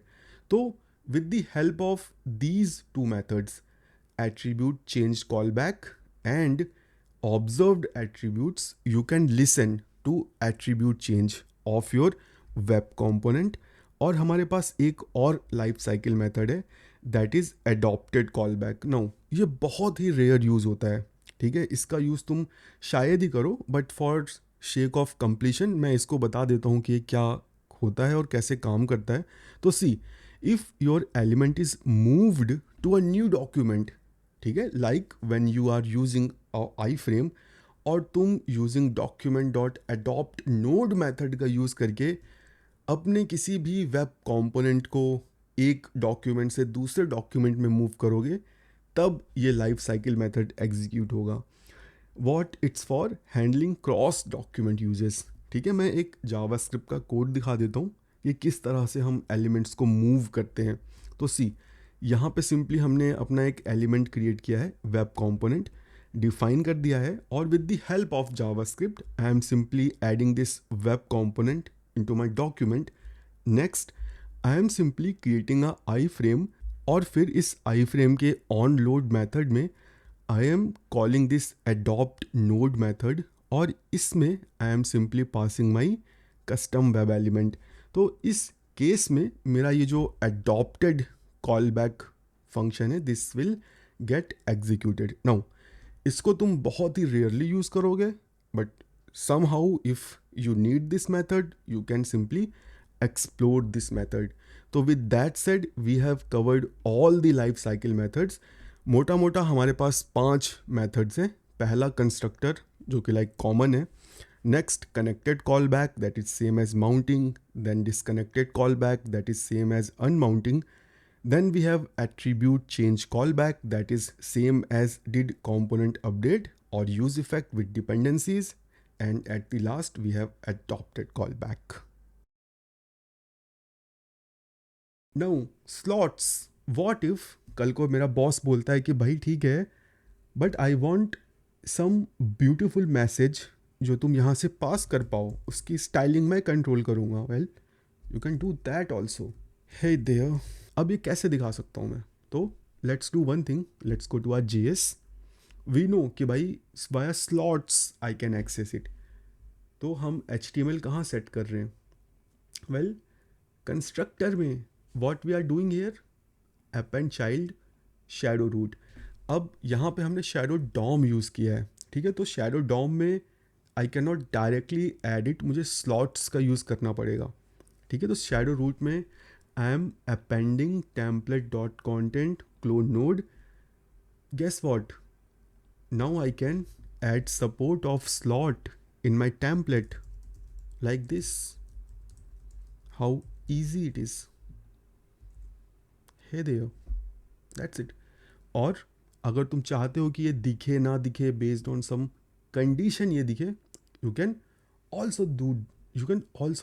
तो with the help of these two methods, attribute change callback and observed attributes, you can listen to attribute change of your web component। और हमारे पास एक और लाइफ साइकिल मेथड है that is adopted callback। Now ये बहुत ही rare use होता है ठीक है, इसका यूज़ तुम शायद ही करो, but for shake of completion मैं इसको बता देता हूँ कि ये क्या होता है और कैसे काम करता है। तो see, if your element is moved to a new document, ठीक है, like when you are using iframe, और तुम using document dot adopt node method का यूज़ करके अपने किसी भी वेब कंपोनेंट को एक डॉक्यूमेंट से दूसरे डॉक्यूमेंट में मूव करोगे, तब ये लाइफ साइकिल मेथड एग्जीक्यूट होगा। What it's for handling cross document uses. ठीक है, मैं एक जावास्क्रिप्ट का कोड दिखा देता हूँ कि किस तरह से हम एलिमेंट्स को मूव करते हैं। तो सी, यहाँ पे सिंपली हमने अपना एक एलिमेंट क्रिएट किया है, वेब कंपोनेंट डिफाइन कर दिया है, और with the help of JavaScript I am simply adding this web component into my document. Next, I am simply creating a I frame, और फिर इस आई फ्रेम के ऑन लोड मेथड में I am calling this adopt node method, और इसमें I am simply passing my custom web element. तो इस case में मेरा ये जो अडॉप्टेड कॉल बैक फंक्शन है, this will get executed. Now इसको तुम बहुत ही रेयरली यूज़ करोगे, but somehow if you need this method you can simply explore this method. तो with that said we have covered all the life cycle methods. मोटा मोटा हमारे पास 5 methods हैं। पहला कंस्ट्रक्टर, जो कि लाइक कॉमन है। Next, connected callback, that is same as mounting. Then disconnected callback, that is same as unmounting. Then we have attribute change callback, that is same as did component update or use effect with dependencies. And at the last we have adopted callback. Now slots, what if कल को मेरा boss बोलता है कि भाई ठीक है, but I want some beautiful message जो तुम यहाँ से पास कर पाओ, उसकी स्टाइलिंग मैं कंट्रोल करूँगा। Well, you can do that also. Hey there, अब ये कैसे दिखा सकता हूँ मैं? तो let's do one thing, let's go to our JS। We know कि भाई via slots I can access it. तो हम HTML कहाँ सेट कर रहे हैं? वेल, कंस्ट्रक्टर में what we are doing here, append child shadow root. अब यहाँ पे हमने शैडो डॉम यूज़ किया है, ठीक है। तो शैडो डॉम में I can not directly edit, मुझे स्लॉट्स का यूज़ करना पड़ेगा, ठीक है। तो शैडो रूट में I am appending template dot content clone node. Guess what, now I can add support of slot in my template like this. How easy it is. Hey there, that's it. और अगर तुम चाहते हो कि ये दिखे ना दिखे, बेस्ड ऑन सम कंडीशन ये दिखे, you can also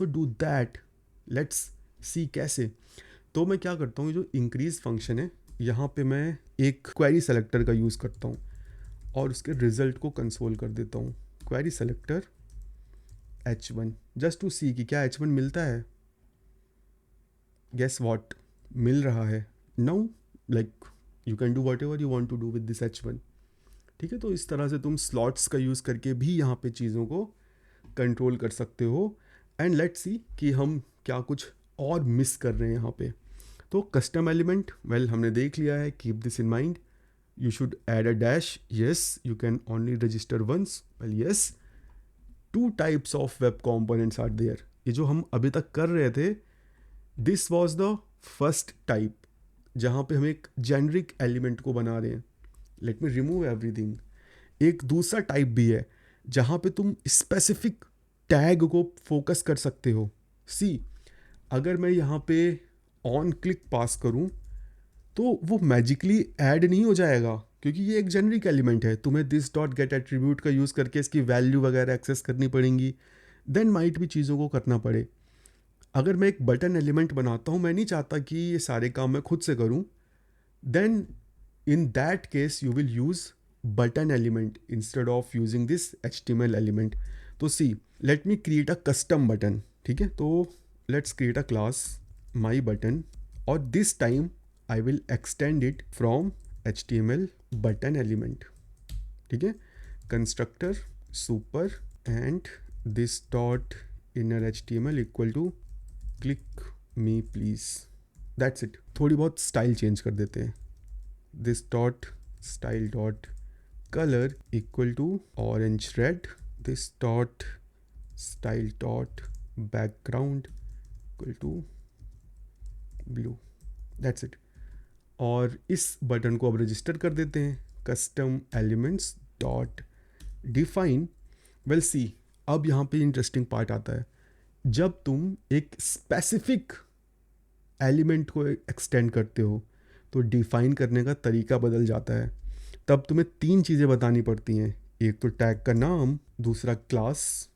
do that. Let's see कैसे। तो मैं क्या करता हूँ, जो इंक्रीज फंक्शन है यहाँ पे मैं एक क्वेरी सेलेक्टर का यूज़ करता हूँ और उसके रिजल्ट को कंसोल कर देता हूँ। Query selector H1, just to see कि क्या H1 मिलता है। गेस वॉट, मिल रहा है। Now like you can do whatever you want to do with this H1, ठीक है। तो इस तरह से तुम स्लॉट्स का यूज़ करके भी यहाँ पे चीज़ों को कंट्रोल कर सकते हो। एंड लेट्स सी कि हम क्या कुछ और मिस कर रहे हैं यहाँ पे। तो कस्टम एलिमेंट, वेल हमने देख लिया है, keep this in mind. You should add a dash. Yes, you can only register once. Well, yes, 2 types of web components are there. ये जो हम अभी तक कर रहे थे, this was the first type, जहाँ पे हम एक जेनरिक एलिमेंट को बना रहे हैं। Let me remove everything. एक दूसरा टाइप भी है जहाँ पे तुम स्पेसिफिक टैग को फोकस कर सकते हो। सी, अगर मैं यहाँ पे ऑन क्लिक पास करूँ तो वो मैजिकली ऐड नहीं हो जाएगा, क्योंकि ये एक जेनरिक एलिमेंट है। तुम्हें दिस डॉट गेट एट्रीब्यूट का यूज़ करके इसकी वैल्यू वगैरह एक्सेस करनी पड़ेंगी, देन माइट भी चीज़ों को करना पड़े। अगर मैं एक बटन एलिमेंट बनाता हूँ, मैं नहीं चाहता कि ये सारे काम मैं खुद से करूँ, then in that case you will use button element instead of using this HTML element. तो see, let me create a custom button, ठीक है। तो let's create a class my button, और this time I will extend it from HTML button element, ठीक है। constructor super and this dot inner HTML equal to click me please, that's it। थोड़ी बहुत style change कर देते हैं, this dot style dot color equal to orange red, this dot style dot background equal to blue, that's it। और इस button को अब register कर देते हैं, custom elements dot define. Well see, अब यहाँ पे इंटरेस्टिंग पार्ट आता है। जब तुम एक स्पेसिफिक एलिमेंट को एक्सटेंड करते हो तो डिफाइन करने का तरीका बदल जाता है। तब तुम्हें तीन चीज़ें बतानी पड़ती हैं, एक तो टैग का नाम, दूसरा class,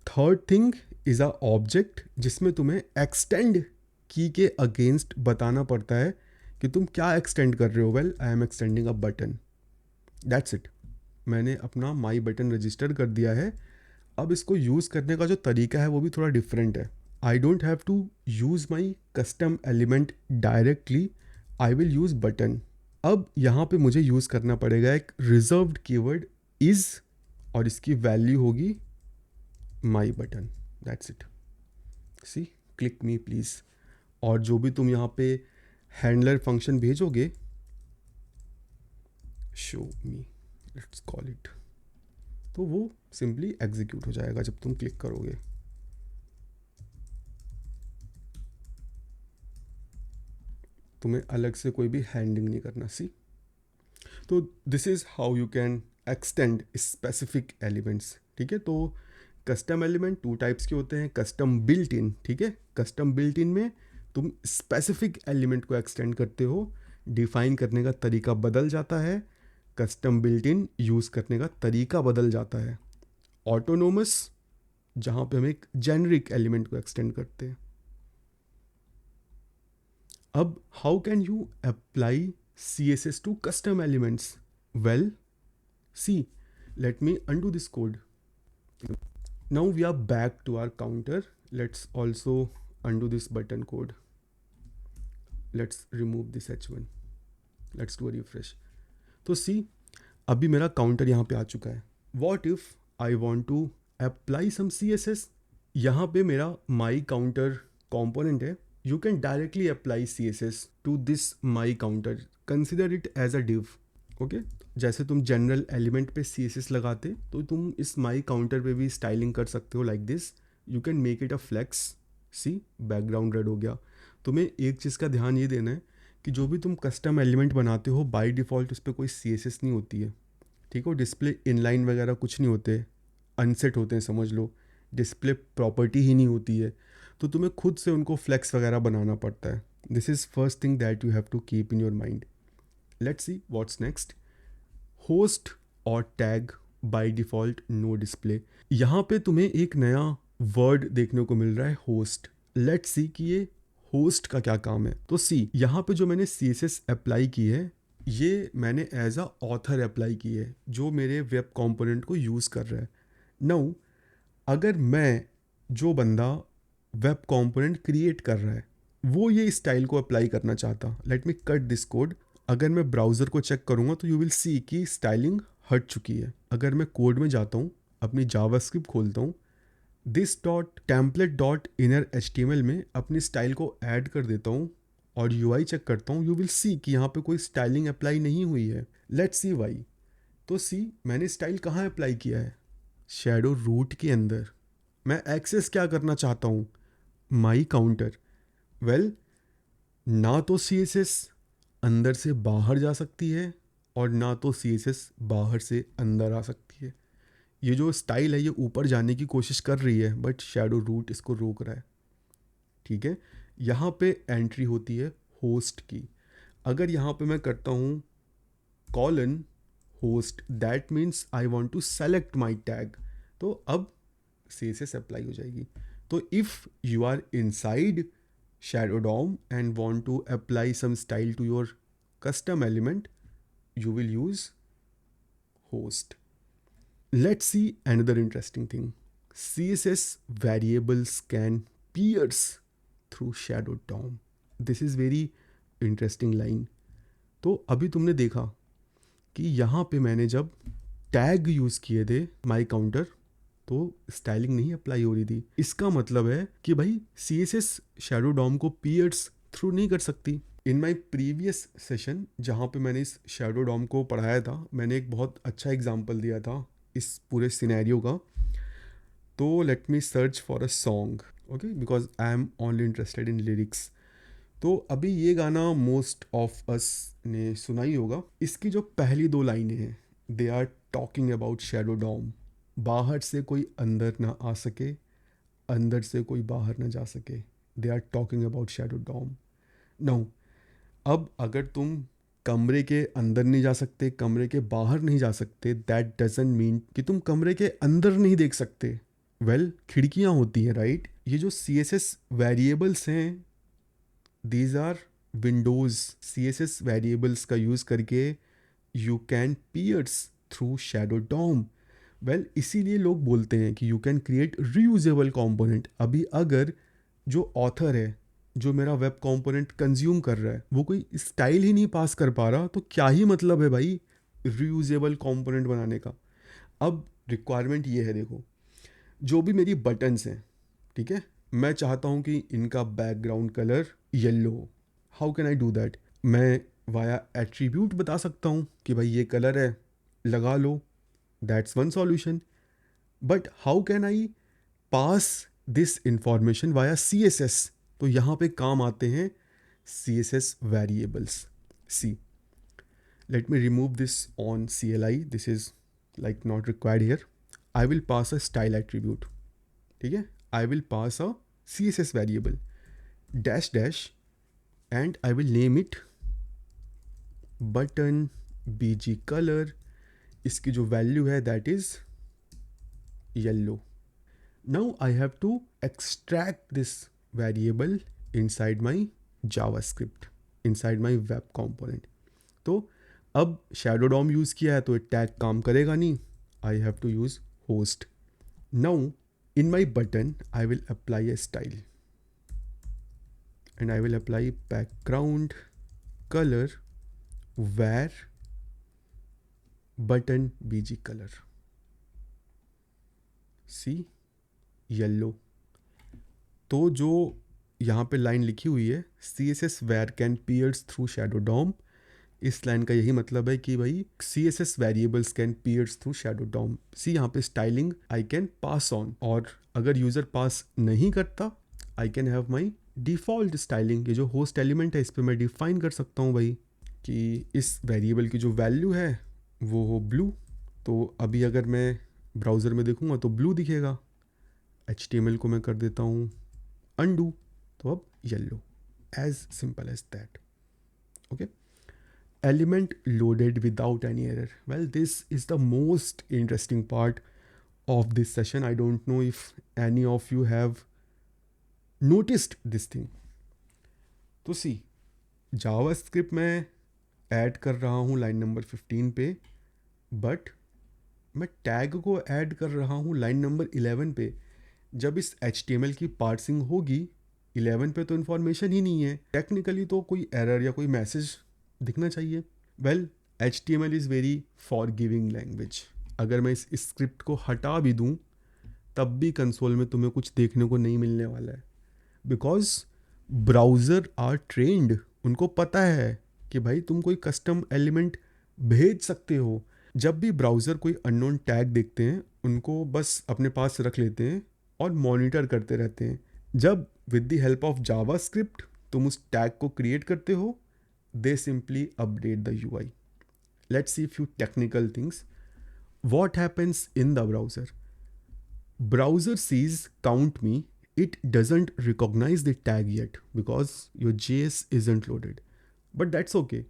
third thing is a object जिसमें तुम्हें एक्सटेंड की के अगेंस्ट बताना पड़ता है कि तुम क्या एक्सटेंड कर रहे हो। Well I am extending a button, that's it. मैंने अपना माई बटन रजिस्टर कर दिया है। अब इसको यूज़ करने का जो तरीका है वो भी थोड़ा डिफरेंट है। I don't have to use my custom element directly, I will use button. अब यहाँ पे मुझे यूज़ करना पड़ेगा एक रिजर्व्ड कीवर्ड इज़, और इसकी वैल्यू होगी my button, that's it. See, click me please. और जो भी तुम यहाँ पे हैंडलर फंक्शन भेजोगे, show me, let's call it, तो वो सिंपली एग्जीक्यूट हो जाएगा जब तुम क्लिक करोगे। तुम्हें अलग से कोई भी हैंडलिंग नहीं करना। सी, तो this is how you can extend specific elements. ठीक है, तो कस्टम एलिमेंट टू टाइप्स के होते हैं, कस्टम बिल्ट इन। ठीक है, कस्टम बिल्ट इन में तुम स्पेसिफिक एलिमेंट को एक्सटेंड करते हो, डिफाइन करने का तरीका बदल जाता है, कस्टम बिल्ट इन यूज़ करने का तरीका बदल जाता है। ऑटोनोमस, जहाँ पे हम एक जेनरिक एलिमेंट को एक्सटेंड करते हैं। अब how can you apply CSS to custom elements? Well see, let me undo this code. Now we are back to our counter. Let's also undo this button code. Let's remove this H1. Let's do a refresh. तो see, अभी मेरा counter यहाँ पे आ चुका है। What if I want to apply some CSS? यहाँ पे मेरा my counter component है। You can directly apply CSS to this my counter. Consider it as a div. Okay, जैसे तुम जनरल एलिमेंट पे CSS लगाते, तो तुम इस माई काउंटर पे भी स्टाइलिंग कर सकते हो like this. You can make it a flex. See, background red हो गया। तुम्हें एक चीज़ का ध्यान ये देना है कि जो भी तुम कस्टम एलिमेंट बनाते हो बाय डिफ़ॉल्ट उस पर कोई CSS नहीं होती है। ठीक हो, डिस्प्ले इनलाइन वगैरह कुछ नहीं होते, अनसेट होते हैं समझ लो, डिस्प्ले प्रॉपर्टी ही नहीं होती है, तो तुम्हें खुद से उनको फ्लेक्स वगैरह बनाना पड़ता है। This is first thing that you have to keep in your mind. Let's see what's next. Host और tag by default no display. यहाँ पे तुम्हें एक नया वर्ड देखने को मिल रहा है, होस्ट। लेट्स सी कि ये होस्ट का क्या काम है। तो सी, यहाँ पे जो मैंने CSS अप्लाई की है, ये मैंने एज अ ऑथर अप्लाई की है जो मेरे वेब कंपोनेंट को यूज़ कर रहा है। नाउ अगर मैं, जो बंदा वेब कंपोनेंट क्रिएट कर रहा है, वो ये स्टाइल को अप्लाई करना चाहता, let me cut this code. अगर मैं ब्राउज़र को चेक करूँगा तो यू विल सी कि स्टाइलिंग हट चुकी है। अगर मैं कोड में जाता हूँ, अपनी जावास्क्रिप्ट खोलता हूँ, this dot template dot inner HTML में अपनी स्टाइल को ऐड कर देता हूँ और UI चेक करता हूँ, यू विल सी कि यहाँ पे कोई स्टाइलिंग अप्लाई नहीं हुई है। Let's see why. तो सी, मैंने स्टाइल कहाँ अप्लाई किया है? शैडो रूट के अंदर। मैं एक्सेस क्या करना चाहता हूँ? माई काउंटर। वेल, ना तो CSS अंदर से बाहर जा सकती है और ना तो CSS बाहर से अंदर आ सकती है। ये जो स्टाइल है ये ऊपर जाने की कोशिश कर रही है, बट शैडो रूट इसको रोक रहा है। ठीक है, यहाँ पे एंट्री होती है होस्ट की। अगर यहाँ पे मैं करता हूँ colon host, that means I want to select my tag, तो अब CSS अप्लाई हो जाएगी। तो if you are inside Shadow DOM and want to apply some style to your custom element, you will use host. Let's see another interesting thing. CSS variables can pierce through Shadow DOM. This is very interesting line. तो अभी तुमने देखा कि यहाँ पे मैंने जब tag use किए थे माई काउंटर, तो स्टाइलिंग नहीं अप्लाई हो रही थी। इसका मतलब है कि भाई CSS शैडो डॉम को पियर्स थ्रू नहीं कर सकती। इन माई प्रीवियस सेशन जहाँ पे मैंने इस शेडो डॉम को पढ़ाया था, मैंने एक बहुत अच्छा एग्जाम्पल दिया था इस पूरे सिनेरियो का। तो let me search for a song, okay, because I am only interested in lyrics. तो अभी ये गाना मोस्ट ऑफ अस ने सुना ही होगा। इसकी जो पहली दो लाइनें हैं, they are talking about shadow DOM. बाहर से कोई अंदर ना आ सके, अंदर से कोई बाहर ना जा सके, they are talking about shadow DOM. Now अब अगर तुम कमरे के अंदर नहीं जा सकते, कमरे के बाहर नहीं जा सकते, दैट डजंट मीन कि तुम कमरे के अंदर नहीं देख सकते। खिड़कियाँ होती हैं, राइट? ये जो सी एस एस वेरिएबल्स हैं, these are windows. C S S variables का यूज़ करके you can pierce through shadow DOM. इसीलिए लोग बोलते हैं कि you can create reusable component. अभी अगर जो ऑथर है, जो मेरा वेब कंपोनेंट कंज्यूम कर रहा है, वो कोई स्टाइल ही नहीं पास कर पा रहा, तो क्या ही मतलब है भाई रीयूजेबल कंपोनेंट बनाने का। अब रिक्वायरमेंट ये है, देखो, जो भी मेरी बटन्स हैं, ठीक है, मैं चाहता हूँ कि इनका बैकग्राउंड कलर येलो हो। How can I do that? मैं वाया एट्रीब्यूट बता सकता हूँ कि भाई ये कलर है, लगा लो, that's one solution. But how can I pass this information via C S S? तो यहाँ पे काम आते हैं C S S variables. See, let me remove this on C L I, this is like not required here. I will pass a style attribute, ठीक है, I will pass a C S S variable dash dash, and I will name it button B G colour. इसकी जो value है that is yellow. Now I have to extract this variable inside my JavaScript, inside my web component. तो अब shadow DOM use किया है तो tag काम करेगा नहीं, I have to use host. Now in my button I will apply a style and I will apply background color where button bg color, see, yellow। तो जो यहाँ पे लाइन लिखी हुई है C S S vars can pierce through shadow DOM, इस line का यही मतलब है कि भाई C S S variables can pierce through shadow DOM. See, यहाँ पे styling I can pass on, और अगर यूज़र पास नहीं करता, I can have my default styling. ये जो होस्ट एलिमेंट है, इस पर मैं डिफाइन कर सकता हूँ भाई कि इस वेरिएबल की जो वैल्यू है वो हो ब्लू। तो अभी अगर मैं ब्राउज़र में देखूँगा तो ब्लू दिखेगा। HTML को मैं कर देता हूँ अनडू, तो अब yellow. As simple as that, okay. Element loaded without any error. This is the most interesting part of this session. I don't know if any of you have noticed this thing. तो सी, JavaScript में add कर रहा हूँ line number 15 पे, but मैं tag को add कर रहा हूँ लाइन नंबर 11 पे। जब इस HTML की पार्सिंग होगी, 11 पे तो इन्फॉर्मेशन ही नहीं है, टेक्निकली तो कोई एरर या कोई मैसेज दिखना चाहिए। HTML is very forgiving language. अगर मैं इस स्क्रिप्ट को हटा भी दूँ तब भी कंसोल में तुम्हें कुछ देखने को नहीं मिलने वाला है, बिकॉज ब्राउज़र आर ट्रेंड। उनको पता है कि भाई तुम कोई कस्टम एलिमेंट भेज सकते हो। जब भी ब्राउज़र कोई अननोन टैग देखते हैं, उनको बस अपने पास रख लेते हैं और मॉनिटर करते रहते हैं। जब with the help of JavaScript तुम उस टैग को क्रिएट करते हो, they simply update the UI. Let's see a few technical things. What happens in the browser? Browser sees count me. It doesn't recognize the tag yet because your JS isn't loaded. But that's okay.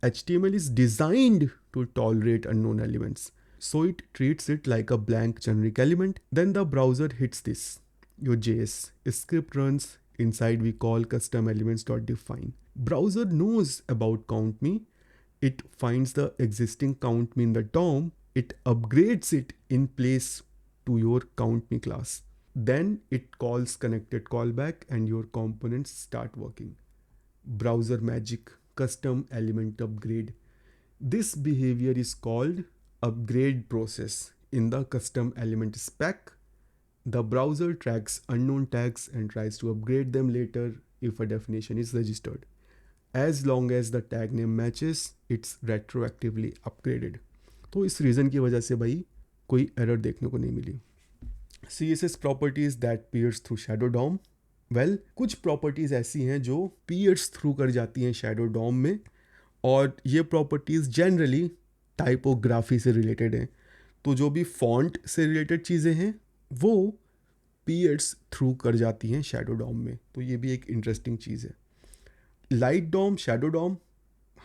HTML is designed to tolerate unknown elements. So it treats it like a blank generic element. Then the browser hits this, your JS. A script runs inside, we call custom elements.define. Browser knows about count me. It finds the existing count me in the DOM. It upgrades it in place to your count me class. Then it calls connected callback and your components start working. Browser magic, custom element upgrade. This behavior is called upgrade process. In the custom element spec, the browser tracks unknown tags and tries to upgrade them later if a definition is registered. as long as the tag name matches it's retroactively upgraded. तो इस reason की वजह से भाई कोई error देखने को नहीं मिली. CSS properties that pierce through shadow DOM. Well कुछ प्रॉपर्टीज़ ऐसी हैं जो पीयर्स थ्रू कर जाती हैं शैडो डॉम में, और ये प्रॉपर्टीज़ जनरली टाइपोग्राफी से रिलेटेड हैं. तो जो भी फॉन्ट से रिलेटेड चीज़ें हैं वो पीयर्स थ्रू कर जाती हैं शैडो डॉम में. तो ये भी एक इंटरेस्टिंग चीज़ है. लाइट डॉम, शैडो डॉम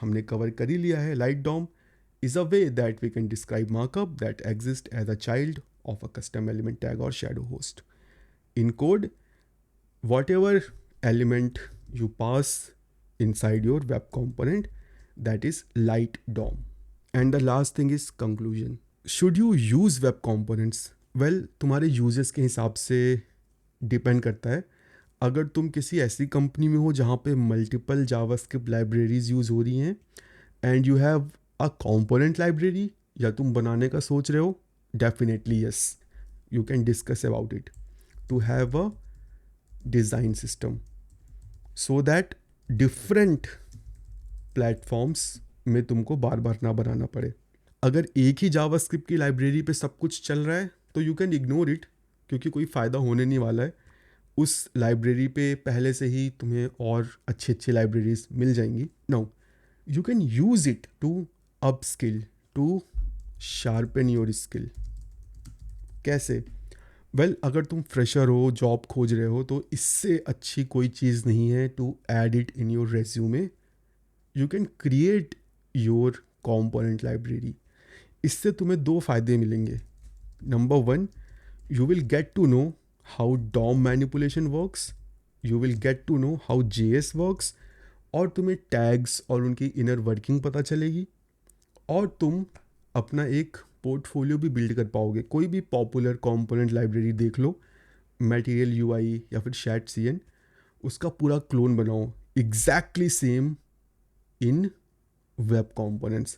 हमने कवर कर ही लिया है. Light DOM is a way that we can describe markup that exists as a child of a custom element tag or shadow host. In code, whatever element you pass inside your web component, that is light DOM. And the last thing is conclusion. Should you use web components? Well, तुम्हारे uses के हिसाब से depend करता है. अगर तुम किसी ऐसी कंपनी में हो जहाँ पे मल्टीपल जावास्क्रिप्ट लाइब्रेरीज यूज़ हो रही हैं and you have a component library, या तुम बनाने का सोच रहे हो, definitely yes, you can discuss about it to have a design system so that different platforms में तुमको बार बार ना बनाना पड़े. अगर एक ही जावास्क्रिप्ट की लाइब्रेरी पे सब कुछ चल रहा है तो यू कैन इग्नोर इट, क्योंकि कोई फ़ायदा होने नहीं वाला है. उस लाइब्रेरी पे पहले से ही तुम्हें और अच्छी अच्छी लाइब्रेरीज मिल जाएंगी. Now you can use it to upskill, to sharpen your skill. कैसे? वेल अगर तुम फ्रेशर हो, जॉब खोज रहे हो, तो इससे अच्छी कोई चीज़ नहीं है to add it in your resume. You can create your component library. इससे तुम्हें दो फ़ायदे मिलेंगे. Number one, you will get to know how DOM manipulation works, you will get to know how JS works, और तुम्हें tags और उनकी inner working पता चलेगी, और तुम अपना एक पोर्टफोलियो भी बिल्ड कर पाओगे. कोई भी पॉपुलर कंपोनेंट लाइब्रेरी देख लो, मटेरियल यूआई या फिर शैट CN, उसका पूरा क्लोन बनाओ exactly same in web components.